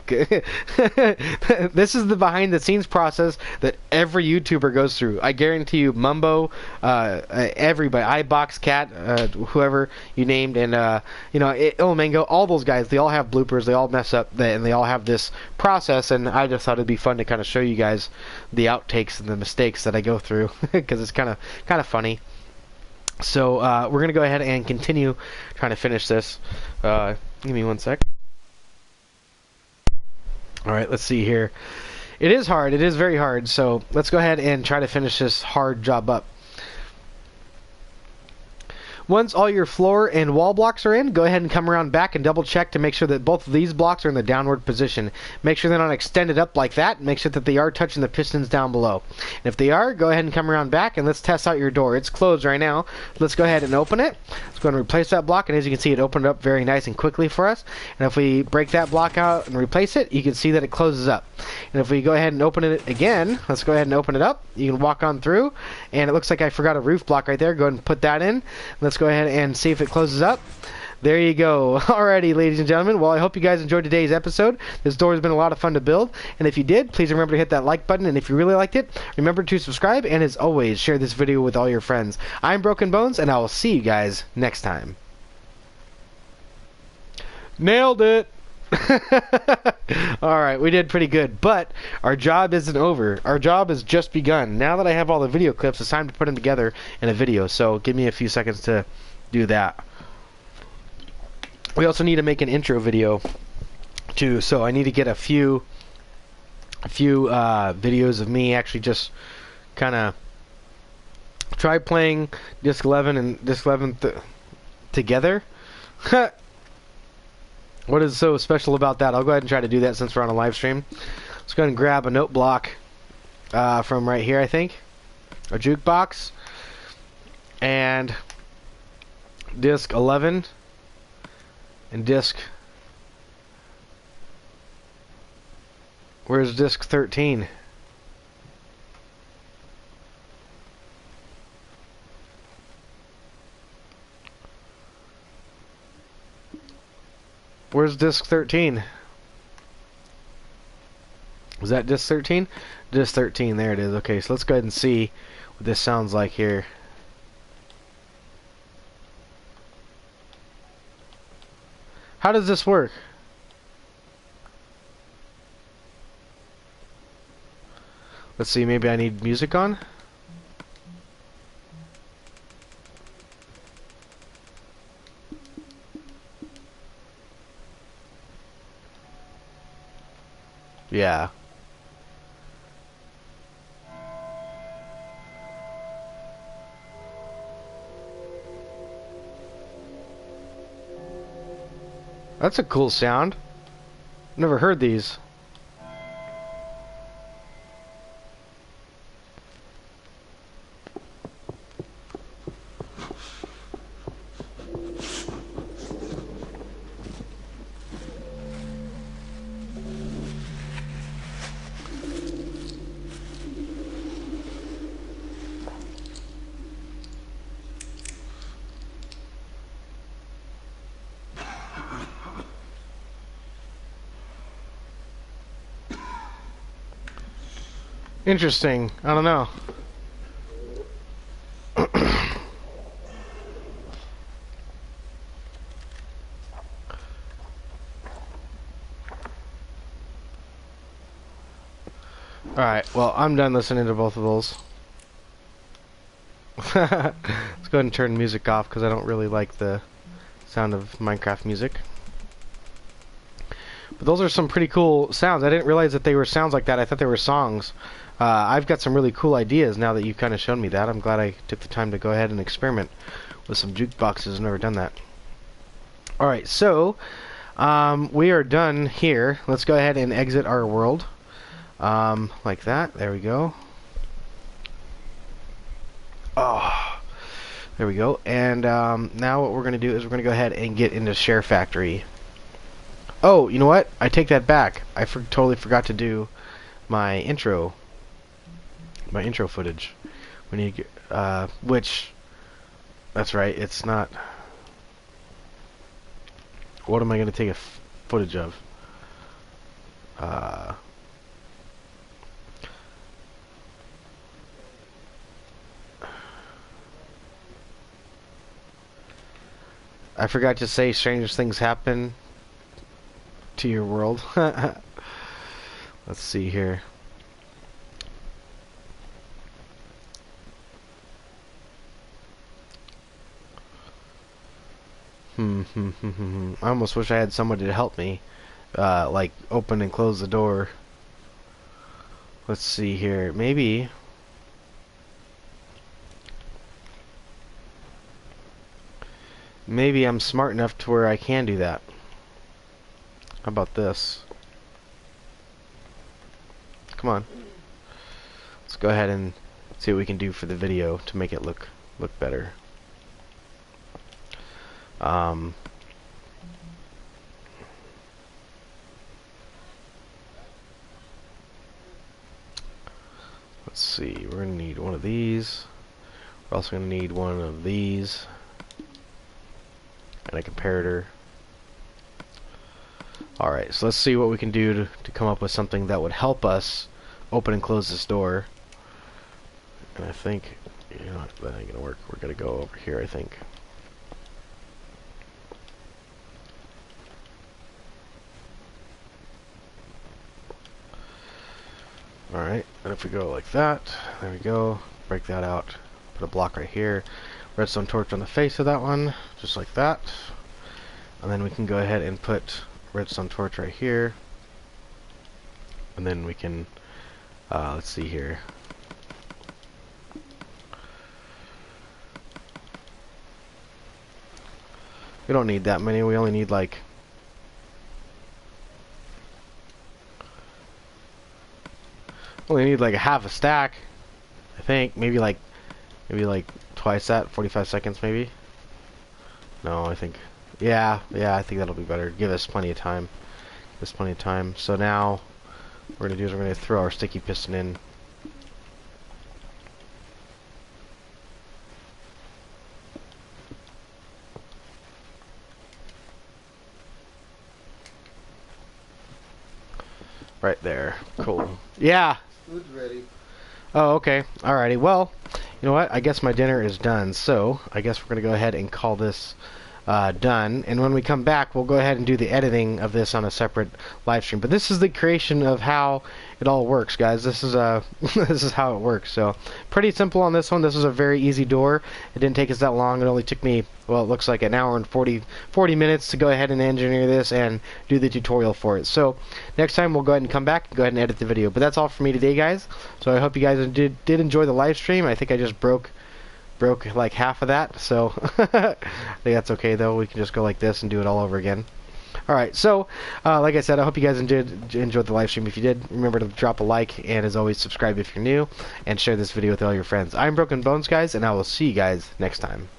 this is the behind the scenes process that every YouTuber goes through. I guarantee you, Mumbo, everybody, iBox Cat, whoever you named, and Ilmango, all those guys, they all have bloopers, they all mess up, and they all have this process. And I just thought it'd be fun to kind of show you guys the outtakes and the mistakes that I go through, because it's kind of funny. So we're gonna go ahead and continue trying to finish this. Give me one sec. Alright, let's see here. It is hard. It is very hard. So let's go ahead and try to finish this hard job up. Once all your floor and wall blocks are in, go ahead and come around back and double check to make sure that both of these blocks are in the downward position. Make sure they're not extended up like that. Make sure that they are touching the pistons down below. And if they are, go ahead and come around back and let's test out your door. It's closed right now. Let's go ahead and open it. Let's go ahead and replace that block, and as you can see, it opened up very nice and quickly for us. And if we break that block out and replace it, you can see that it closes up. And if we go ahead and open it again, let's go ahead and open it up. You can walk on through, and it looks like I forgot a roof block right there. Go ahead and put that in. Let's go ahead and see if it closes up. There you go. Alrighty, ladies and gentlemen. Well, I hope you guys enjoyed today's episode. This door has been a lot of fun to build. And if you did, please remember to hit that like button. And if you really liked it, remember to subscribe. And as always, share this video with all your friends. I'm Broken Bones, and I will see you guys next time. Nailed it! Alright, we did pretty good. But our job isn't over. Our job has just begun. Now that I have all the video clips, it's time to put them together in a video. So give me a few seconds to do that. We also need to make an intro video too, so I need to get a few videos of me actually just kind of try playing Disc 11 and Disc 11 together. What is so special about that? I'll go ahead and try to do that since we're on a live stream. Let's go ahead and grab a note block from right here, I think, a jukebox, and Disc 11 and Disc. Where's Disc 13? Where's Disc 13? Was that Disc 13? Disc 13, there it is. Okay, so let's go ahead and see what this sounds like here. How does this work? Let's see, maybe I need music on? Yeah. That's a cool sound. Never heard these. Interesting. I don't know. Alright, well, I'm done listening to both of those. Let's go ahead and turn music off because I don't really like the sound of Minecraft music. But those are some pretty cool sounds. I didn't realize that they were sounds like that. I thought they were songs. I've got some really cool ideas now that you've kind of shown me that. I'm glad I took the time to go ahead and experiment with some jukeboxes. I've never done that. Alright, so we are done here. Let's go ahead and exit our world. Like that. There we go. Oh, there we go. And now what we're going to do is we're going to go ahead and get into Share Factory. Oh, you know what? I take that back. I totally forgot to do my intro. My intro footage. We need to get, which, that's right, it's not. What am I going to take a footage of? Uh, I forgot to say strange things happen to your world. Let's see here. I almost wish I had somebody to help me, like open and close the door. Let's see here. Maybe I'm smart enough to where I can do that. How about this? Come on. Let's go ahead and see what we can do for the video to make it look better. Let's see. We're gonna need one of these. We're also gonna need one of these and a comparator. Alright, so let's see what we can do to come up with something that would help us open and close this door. And I think, you know, that ain't gonna work. We're gonna go over here, I think. Alright, and if we go like that, there we go. Break that out. Put a block right here. Redstone torch on the face of that one, just like that. And then we can go ahead and put redstone torch right here. And then we can, let's see here. We don't need that many, we only need like a half a stack, I think. Maybe like twice that, 45 seconds maybe. No, I think, yeah, I think that'll be better. Give us plenty of time. So now what we're gonna do is we're gonna throw our sticky piston in. Right there. Cool. Yeah. Food's ready. Oh, okay. Alrighty. Well, you know what? I guess my dinner is done. So I guess we're gonna go ahead and call this done. And when we come back, we'll go ahead and do the editing of this on a separate live stream. But this is the creation of how it all works, guys. This is this is how it works. So pretty simple on this one. This was a very easy door. It didn't take us that long. It only took me, well, it looks like an hour and 40 minutes to go ahead and engineer this and do the tutorial for it. So next time we'll go ahead and come back and go ahead and edit the video. But that's all for me today, guys. So I hope you guys did enjoy the live stream. I think I just broke like half of that, so I think that's okay though. We can just go like this and do it all over again. Alright, so like I said, I hope you guys enjoyed the live stream. If you did, remember to drop a like, and as always, subscribe if you're new, and share this video with all your friends. I'm Broken Bones, guys, and I will see you guys next time.